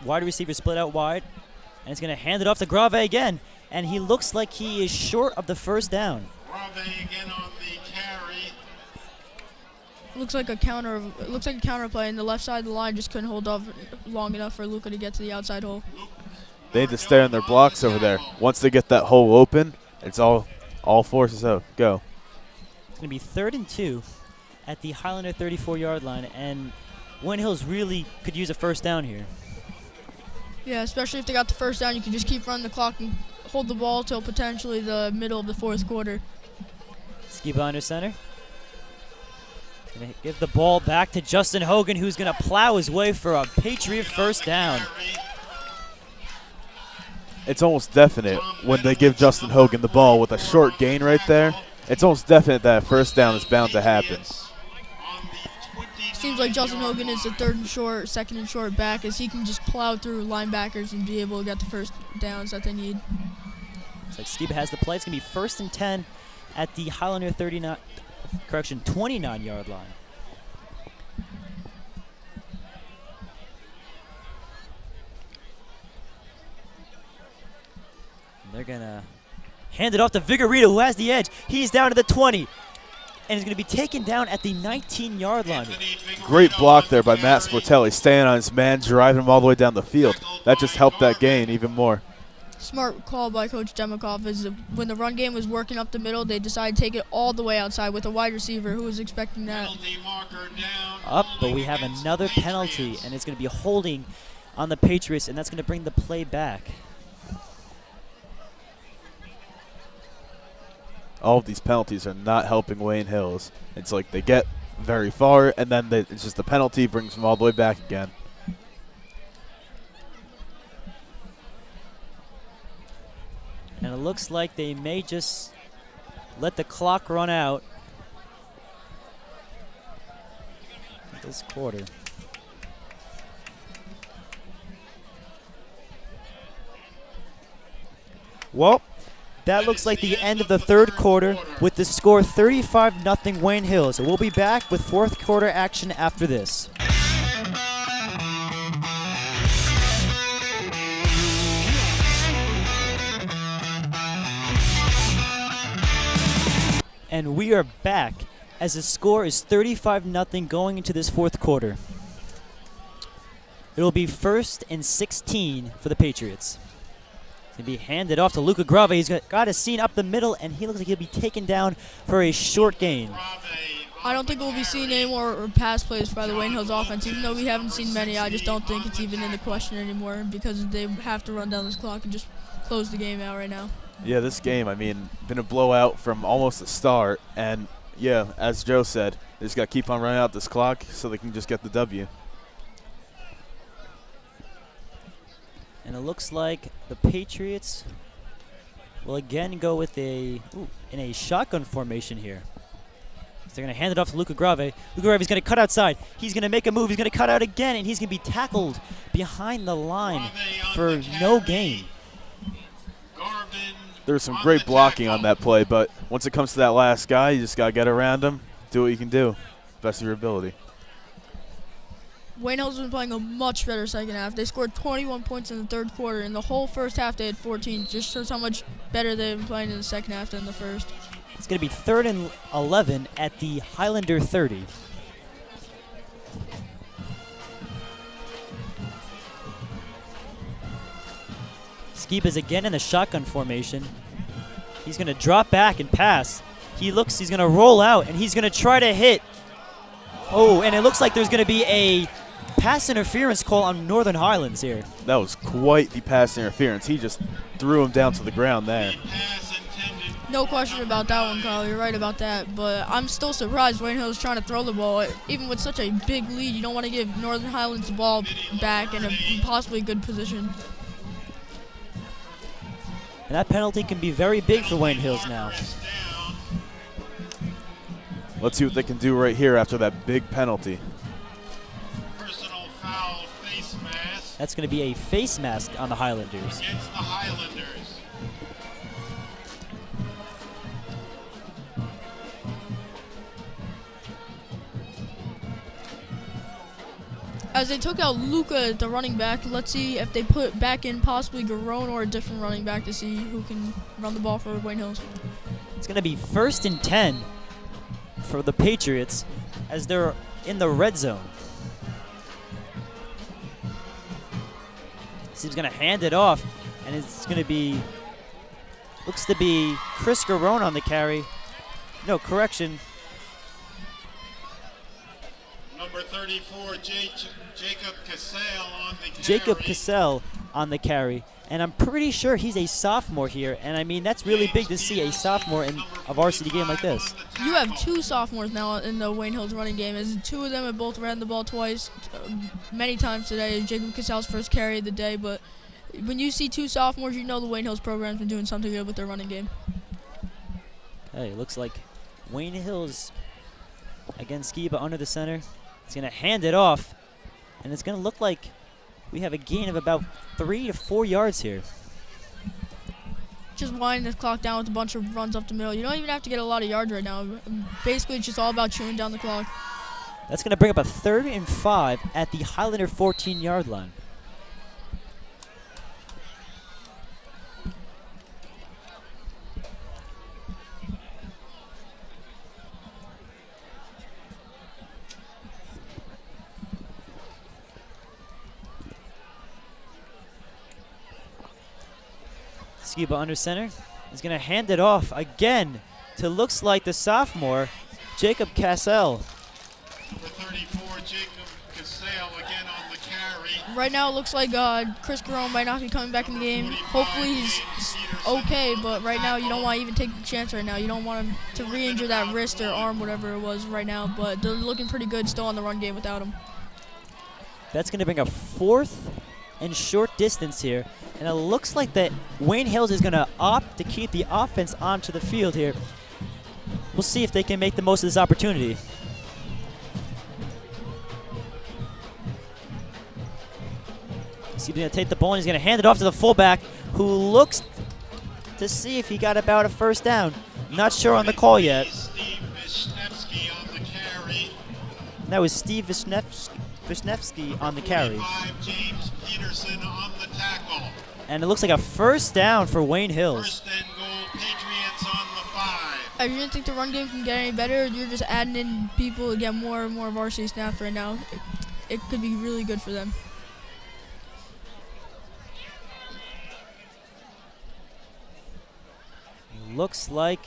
Wide receiver split out wide, and it's going to hand it off to Grave again, and he looks like he is short of the 1st down. Grave again on the carry. Looks like a counter play, and the left side of the line just couldn't hold up long enough for Luca to get to the outside hole. They need to stay on their blocks over there. Once they get that hole open, it's all forces out. Go. It's going to be 3rd and 2 at the Highlander 34-yard line, and Wayne Hills really could use a 1st down here. Yeah, especially if they got the 1st down, you can just keep running the clock and hold the ball till potentially the middle of the 4th quarter. Skiba under center. Going to give the ball back to Justin Hogan, who's going to plow his way for a Patriot 1st down. It's almost definite when they give Justin Hogan the ball with a short gain right there. It's almost definite that 1st down is bound to happen. Seems like Justin Hogan is the 3rd and short, 2nd and short back, as he can just plow through linebackers and be able to get the 1st downs that they need. Looks like Skiba has the play. It's going to be 1st and 10 at the Highlander 29-yard line. And they're going to hand it off to Vigorito, who has the edge. He's down to the 20. And is going to be taken down at the 19-yard line. Great block there by Matt Sportelli, staying on his man, driving him all the way down the field. That just helped that gain even more. Smart call by Coach Demikov is when the run game was working up the middle, they decided to take it all the way outside with a wide receiver who was expecting that. Up, but we have another penalty, and it's going to be holding on the Patriots, and that's going to bring the play back. All of these penalties are not helping Wayne Hills. It's like they get very far, and then it's just the penalty brings them all the way back again. And it looks like they may just let the clock run out this quarter. Well, that looks like the end of the third quarter with the score 35-0 Wayne Hills. We'll be back with fourth quarter action after this. And we are back as the score is 35-0 going into this fourth quarter. It'll be 1st and 16 for the Patriots. It's going to be handed off to Luca Grave. He's got a scene up the middle, and he looks like he'll be taken down for a short gain. I don't think we'll be seeing any more pass plays by the Wayne Hills offense. Even though we haven't seen many, I just don't think it's even in the question anymore because they have to run down this clock and just close the game out right now. Yeah, this game, I mean, been a blowout from almost the start. And, yeah, as Joe said, they just got to keep on running out this clock so they can just get the W. And it looks like the Patriots will again go with in a shotgun formation here. So they're going to hand it off to Luca Grave. Luca Grave is going to cut outside. He's going to make a move. He's going to cut out again, and he's going to be tackled behind the line for no gain. There's some great blocking on that play, but once it comes to that last guy, you just got to get around him, do what you can do, best of your ability. Wayne Hills has been playing a much better second half. They scored 21 points in the third quarter. In the whole first half, they had 14. Just shows how much better they've been playing in the second half than the first. It's going to be 3rd and 11 at the Highlander 30. Skeep is again in the shotgun formation. He's going to drop back and pass. He's going to roll out, and he's going to try to hit. Oh, and it looks like there's going to be a pass interference call on Northern Highlands here. That was quite the pass interference. He just threw him down to the ground there. No question about that one, Kyle. You're right about that. But I'm still surprised Wayne Hill's trying to throw the ball. Even with such a big lead, you don't want to give Northern Highlands the ball back in a possibly good position. And that penalty can be very big for Wayne Hills now. Let's see what they can do right here after that big penalty. Personal foul face mask That's going to be a face mask on the Highlanders. against the Highlanders. As they took out Luca, the running back, let's see if they put back in possibly Garone or a different running back to see who can run the ball for Wayne Hills. It's going to be 1st and 10 for the Patriots as they're in the red zone. So he's going to hand it off, and it's going to be, looks to be Chris Garone on the carry. No, correction. Number 34, Jacob Cassell on the carry. Jacob Cassell on the carry. And I'm pretty sure he's a sophomore here. And, I mean, that's really big to see a sophomore in a varsity game like this. You have 2 sophomores now in the Wayne Hills running game. As 2 of them have both ran the ball twice, many times today. Jacob Cassell's first carry of the day. But when you see 2 sophomores, you know the Wayne Hills program's been doing something good with their running game. Okay, looks like Wayne Hills, again, Skiba under the center. He's going to hand it off. And it's going to look like we have a gain of about 3 to 4 yards here. Just winding this clock down with a bunch of runs up the middle. You don't even have to get a lot of yards right now. Basically, it's just all about chewing down the clock. That's going to bring up a 3rd and 5 at the Highlander 14-yard line. Skiba under center. He's going to hand it off again to looks like the sophomore, Jacob Cassell. Number 34, Jacob Cassell again on the carry. Right now, it looks like Chris Garone might not be coming back in the game. Hopefully, he's okay, but right now, you don't want to even take the chance right now. You don't want him to re-injure that wrist or arm, whatever it was right now, but they're looking pretty good still on the run game without him. That's going to bring a 4th and short distance here And it looks like that Wayne Hills is going to opt to keep the offense onto the field here. We'll see if they can make the most of this opportunity. He's going to take the ball and he's going to hand it off to the fullback, who looks to see if he got about a first down. Not sure on the call yet. Steve Wisniewski on the carry. That was Steve Wisniewski on the carry. 45, James Peterson on the tackle. And it looks like a first down for Wayne Hills. First and goal, Patriots on the 5. I really think the run game can get any better. You're just adding in people to get more and more varsity snaps right now. It could be really good for them. Looks like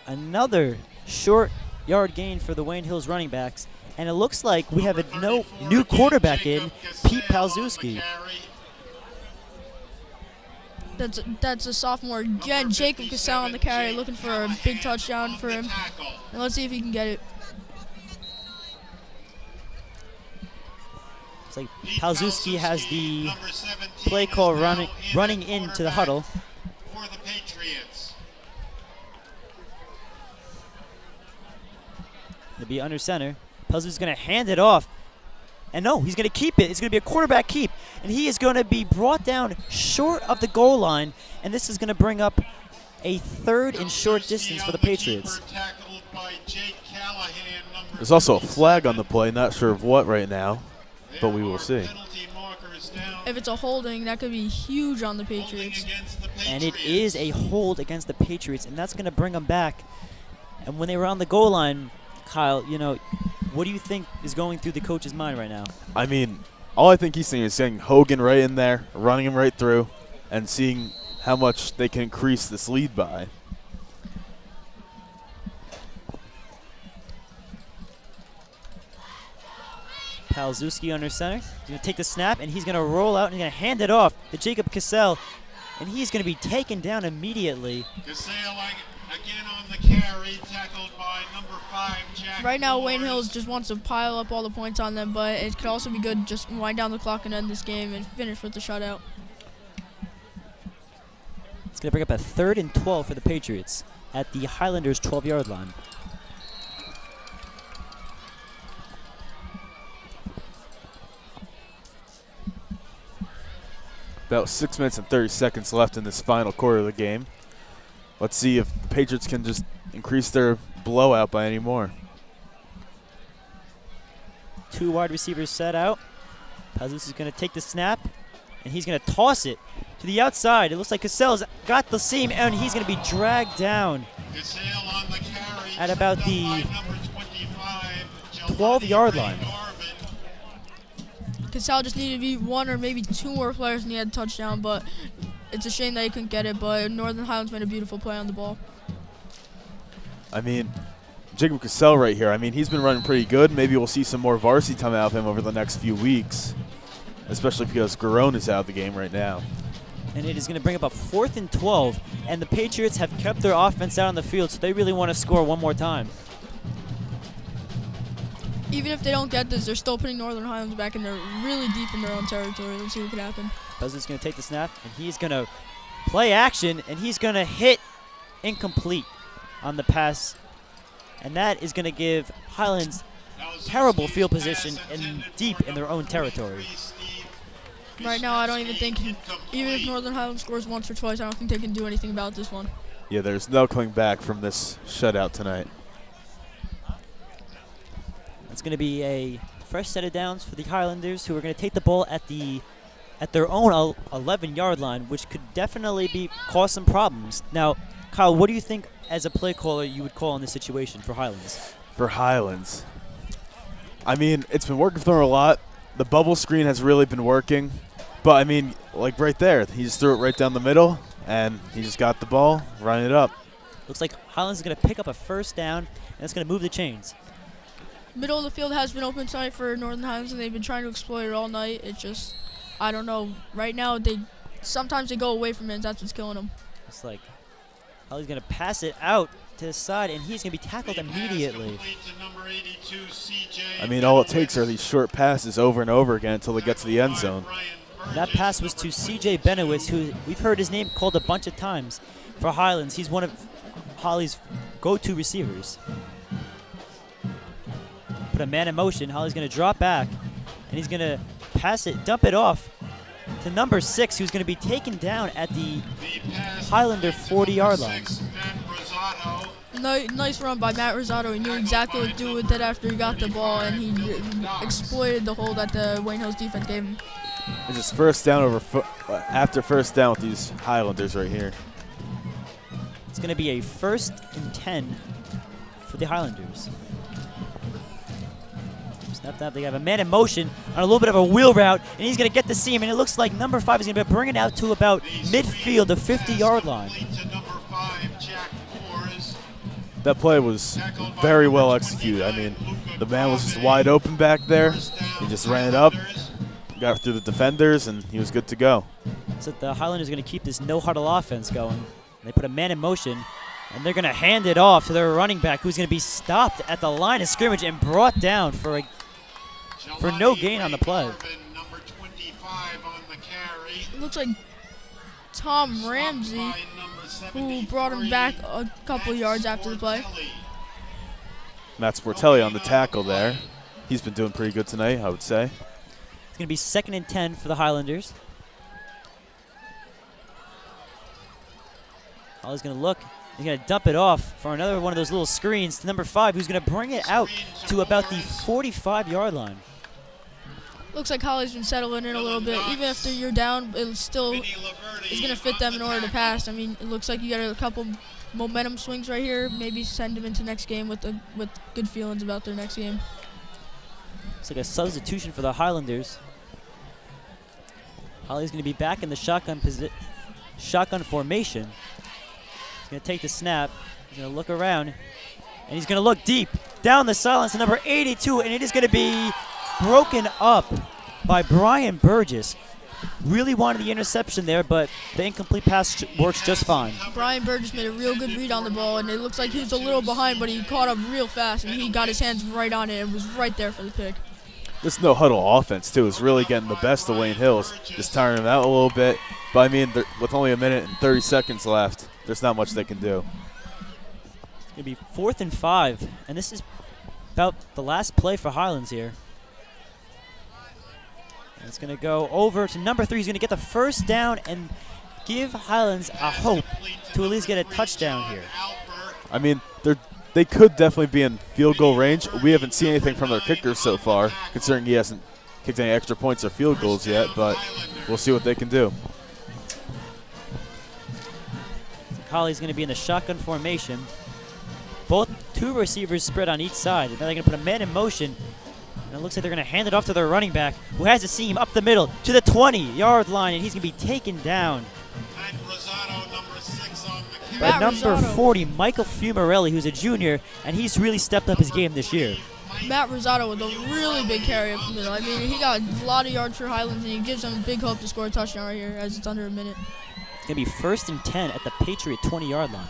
another short yard gain for the Wayne Hills running backs. And it looks like we have a new quarterback in, Pete Palzewski. That's a sophomore, Jacob Cassell on the carry, looking for a big touchdown for him. And let's see if he can get it. It's like Palzewski has the play call running into the huddle. For the Patriots. It'll be under center. Palzewski's going to hand it off. And no, he's going to keep it. It's going to be a quarterback keep. And he is going to be brought down short of the goal line. And this is going to bring up a third and short distance for the Patriots. There's also a flag on the play. Not sure of what right now, but we will see. If it's a holding, that could be huge on the Patriots. And it is a hold against the Patriots. And that's going to bring them back. And when they were on the goal line, Kyle, you know, what do you think is going through the coach's mind right now? I mean, all I think he's thinking is getting Hogan right in there, running him right through, and seeing how much they can increase this lead by. Palzewski under center. He's going to take the snap, and he's going to roll out, and he's going to hand it off to Jacob Cassell, and he's going to be taken down immediately. Cassell again on the carry, tackled by number 5, Jack. Right now, Morris. Wayne Hills just wants to pile up all the points on them, but it could also be good just wind down the clock and end this game and finish with the shutout. It's going to bring up a 3rd and 12 for the Patriots at the Highlanders' 12-yard line. About 6 minutes and 30 seconds left in this final quarter of the game. Let's see if the Patriots can just increase their blowout by any more. 2 wide receivers set out. Palzewski's going to take the snap, and he's going to toss it to the outside. It looks like Cassell's got the seam, and he's going to be dragged down at about the 12-yard line. Cassell just needed to be 1 or maybe 2 more players and he had a touchdown, but it's a shame that he couldn't get it, but Northern Highlands made a beautiful play on the ball. I mean, Jacob Cassell right here, I mean, he's been running pretty good. Maybe we'll see some more varsity come out of him over the next few weeks, especially because Garone is out of the game right now. And it is going to bring up a 4th and 12, and the Patriots have kept their offense out on the field, so they really want to score one more time. Even if they don't get this, they're still putting Northern Highlands back in there really deep in their own territory. Let's see what can happen. Palzewski's going to take the snap, and he's going to play action, and he's going to hit incomplete on the pass. And that is going to give Highlands terrible field position and deep in their own territory. Right now, I don't even think, even if Northern Highlands scores once or twice, I don't think they can do anything about this one. Yeah, there's no coming back from this shutout tonight. It's going to be a fresh set of downs for the Highlanders, who are going to take the ball at their own 11-yard line, which could definitely cause some problems. Now, Kyle, what do you think as a play caller you would call in this situation for Highlands? For Highlands, I mean, it's been working for them a lot. The bubble screen has really been working. But, I mean, like right there, he just threw it right down the middle, and he just got the ball, running it up. Looks like Highlands is going to pick up a first down, and it's going to move the chains. Middle of the field has been open tonight for Northern Highlands, and they've been trying to exploit it all night. It's just, I don't know. Right now, sometimes they go away from it, and that's what's killing them. It's like Holly's going to pass it out to the side, and he's going to be tackled immediately. I mean, all it takes are these short passes over and over again until they get to the end zone. That pass was to C.J. Benowitz, who we've heard his name called a bunch of times for Highlands. He's one of Holly's go-to receivers. Put a man in motion. Holly's going to drop back, and he's going to pass it, dump it off to number 6, who's going to be taken down at the Highlander 40-yard line. Nice run by Matt Rosado. He knew exactly what to do with it after he got the ball, and he exploited the hole that the Wayne Hills defense gave him. It's just first down after first down with these Highlanders right here. It's going to be a 1st and 10 for the Highlanders. Snap that. They have a man in motion on a little bit of a wheel route, and he's going to get the seam, and it looks like number 5 is going to be bringing it out to about midfield, the 50-yard line. That play was very well executed. I mean, the man was just wide open back there. He just ran it up, got through the defenders, and he was good to go. So the Highlanders are going to keep this no-huddle offense going. They put a man in motion, and they're going to hand it off to their running back, who's going to be stopped at the line of scrimmage and brought down for no gain on the play. It looks like Tom Ramsey, who brought him back a couple yards after the play. Matt Sportelli on the tackle there. He's been doing pretty good tonight, I would say. It's going to be 2nd and 10 for the Highlanders. Holly's going to look. He's going to dump it off for another one of those little screens to number 5, who's going to bring it out to about the 45-yard line. Looks like Holly's been settling in a little bit. Even after you're down, it still is going to fit them in order to pass. I mean, it looks like you got a couple momentum swings right here. Maybe send them into next game with good feelings about their next game. It's like a substitution for the Highlanders. Holly's going to be back in the shotgun formation. He's going to take the snap. He's going to look around, and he's going to look deep down the sidelines to number 82, and it is going to be broken up by Brian Burgess. Really wanted the interception there, but the incomplete pass works just fine. Brian Burgess made a real good read on the ball, and it looks like he was a little behind, but he caught up real fast, and he got his hands right on it and was right there for the pick. This no-huddle offense, too, is really getting the best of Wayne Hills, just tiring them out a little bit. But, I mean, with only a minute and 30 seconds left, there's not much they can do. It's going to be 4th and 5, and this is about the last play for Highlands here. And it's going to go over to number 3. He's going to get the first down and give Highlands a hope to at least get a touchdown here. I mean, they could definitely be in field goal range. We haven't seen anything from their kicker so far, considering he hasn't kicked any extra points or field goals yet, but we'll see what they can do. Holly's going to be in the shotgun formation. Two receivers spread on each side. And then they're going to put a man in motion. And it looks like they're going to hand it off to their running back, who has a seam up the middle to the 20-yard line, and he's going to be taken down by number 40, Michael Fumarelli, who's a junior, and he's really stepped up his game this year. Matt Rosado with a really big carry up the middle. I mean, he got a lot of yards for Highlands, and he gives them big hope to score a touchdown right here as it's under a minute. It's going to be 1st and 10 at the Patriot 20-yard line.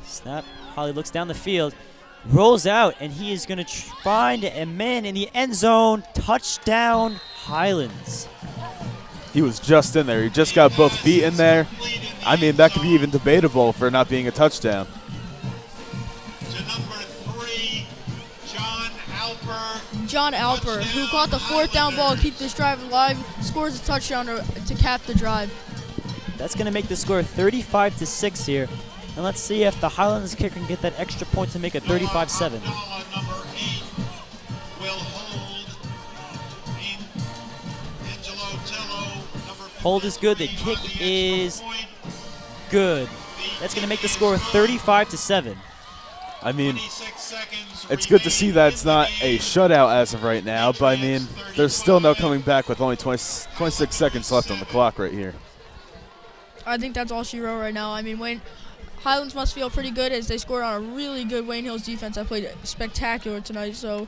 Snap. Holly looks down the field, rolls out, and he is going to find a man in the end zone. Touchdown, Highlands. He was just in there. He just got both feet in there. I mean, that could be even debatable for not being a touchdown. To number 3, John Alper, who caught the 4th down ball to keep this drive alive, scores a touchdown to cap the drive. That's going to make the score 35-6 here. And let's see if the Highlands kicker can get that extra point to make it 35-7. Hold is good. The kick is good. That's going to make the score 35-7. I mean, it's good to see that it's not a shutout as of right now, but I mean, there's still no coming back with only 26 seconds left on the clock right here. I think that's all she wrote right now. I mean, Highlands must feel pretty good as they scored on a really good Wayne Hills defense that played spectacular tonight, so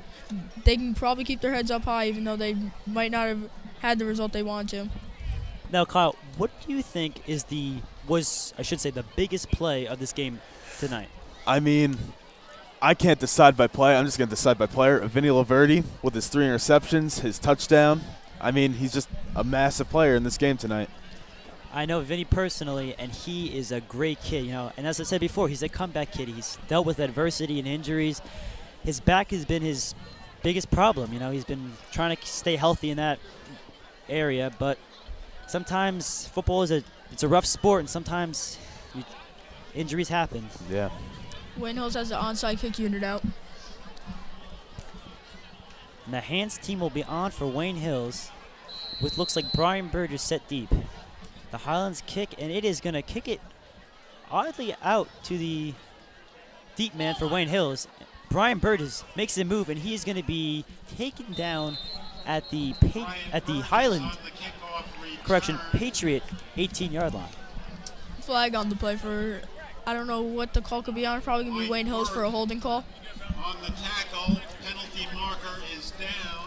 they can probably keep their heads up high even though they might not have had the result they wanted to. Now, Kyle, what do you think was the biggest play of this game tonight? I mean, I can't decide by play. I'm just going to decide by player. Vinny Laverde with his 3 interceptions, his touchdown. I mean, he's just a massive player in this game tonight. I know Vinny personally, and he is a great kid, you know. And as I said before, he's a comeback kid. He's dealt with adversity and injuries. His back has been his biggest problem, you know. He's been trying to stay healthy in that area, but sometimes football is it's a rough sport, and sometimes injuries happen. Yeah. Wayne Hills has the onside kick unit out. And the hands team will be on for Wayne Hills, with looks like Brian Burgess set deep. The Highlands kick, and it is going to kick it oddly out to the deep man for Wayne Hills. Brian Burgess makes a move, and he is going to be taken down at the Highland, Patriot 18-yard line. Flag on the play for, I don't know what the call could be on. Probably going to be Wayne Hills for a holding call. On the tackle, penalty marker is down.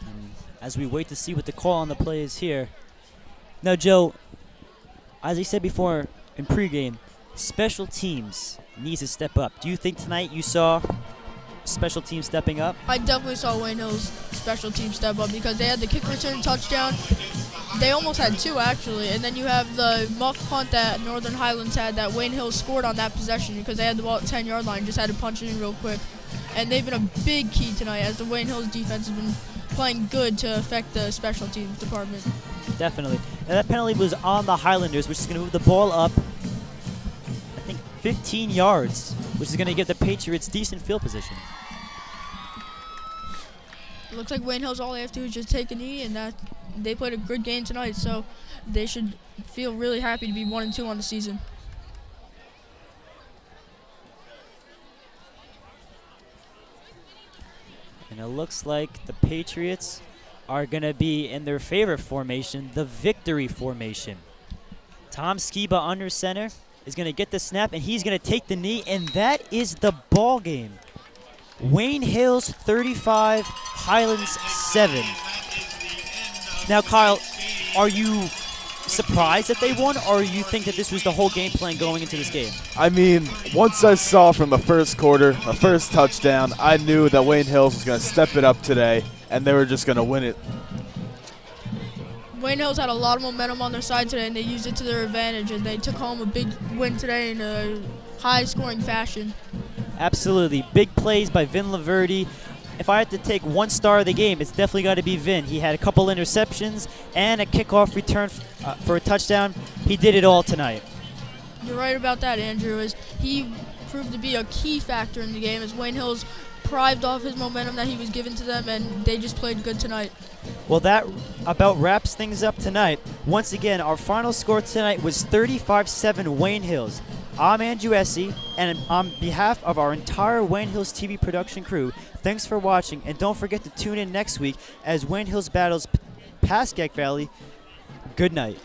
And as we wait to see what the call on the play is here. Now, Joe, as I said before in pregame, special teams needs to step up. Do you think tonight you saw special teams stepping up? I definitely saw Wayne Hills special team step up because they had the kick return touchdown. They almost had 2, actually. And then you have the muff punt that Northern Highlands had that Wayne Hills scored on that possession because they had the ball at 10-yard line, just had to punch it in real quick. And they've been a big key tonight as the Wayne Hills defense has been playing good to affect the special teams department. Definitely. And that penalty was on the Highlanders, which is going to move the ball up, I think, 15 yards, which is going to give the Patriots decent field position. It looks like Wayne Hills, all they have to do is just take a knee, and that they played a good game tonight, so they should feel really happy to be 1-2 on the season. And it looks like the Patriots are going to be in their favorite formation, the victory formation. Tom Skiba under center is going to get the snap, and he's going to take the knee, and that is the ball game. Wayne Hills 35, Highlands 7. Now, Kyle, are you surprised that they won, or you think that this was the whole game plan going into this game? I mean, once I saw from the first quarter, the first touchdown, I knew that Wayne Hills was going to step it up today, and they were just going to win it. Wayne Hills had a lot of momentum on their side today, and they used it to their advantage, and they took home a big win today in a high-scoring fashion. Absolutely. Big plays by Vin Laverde. If I had to take one star of the game, it's definitely got to be Vin. He had a couple interceptions and a kickoff return for a touchdown. He did it all tonight. You're right about that, Andrew. As he proved to be a key factor in the game as Wayne Hills prived off his momentum that he was given to them, and they just played good tonight. Well, that about wraps things up tonight. Once again, our final score tonight was 35-7 Wayne Hills. I'm Andrew Easse, and on behalf of our entire Wayne Hills TV production crew, thanks for watching, and don't forget to tune in next week as Wayne Hills battles Pascack Valley. Good night.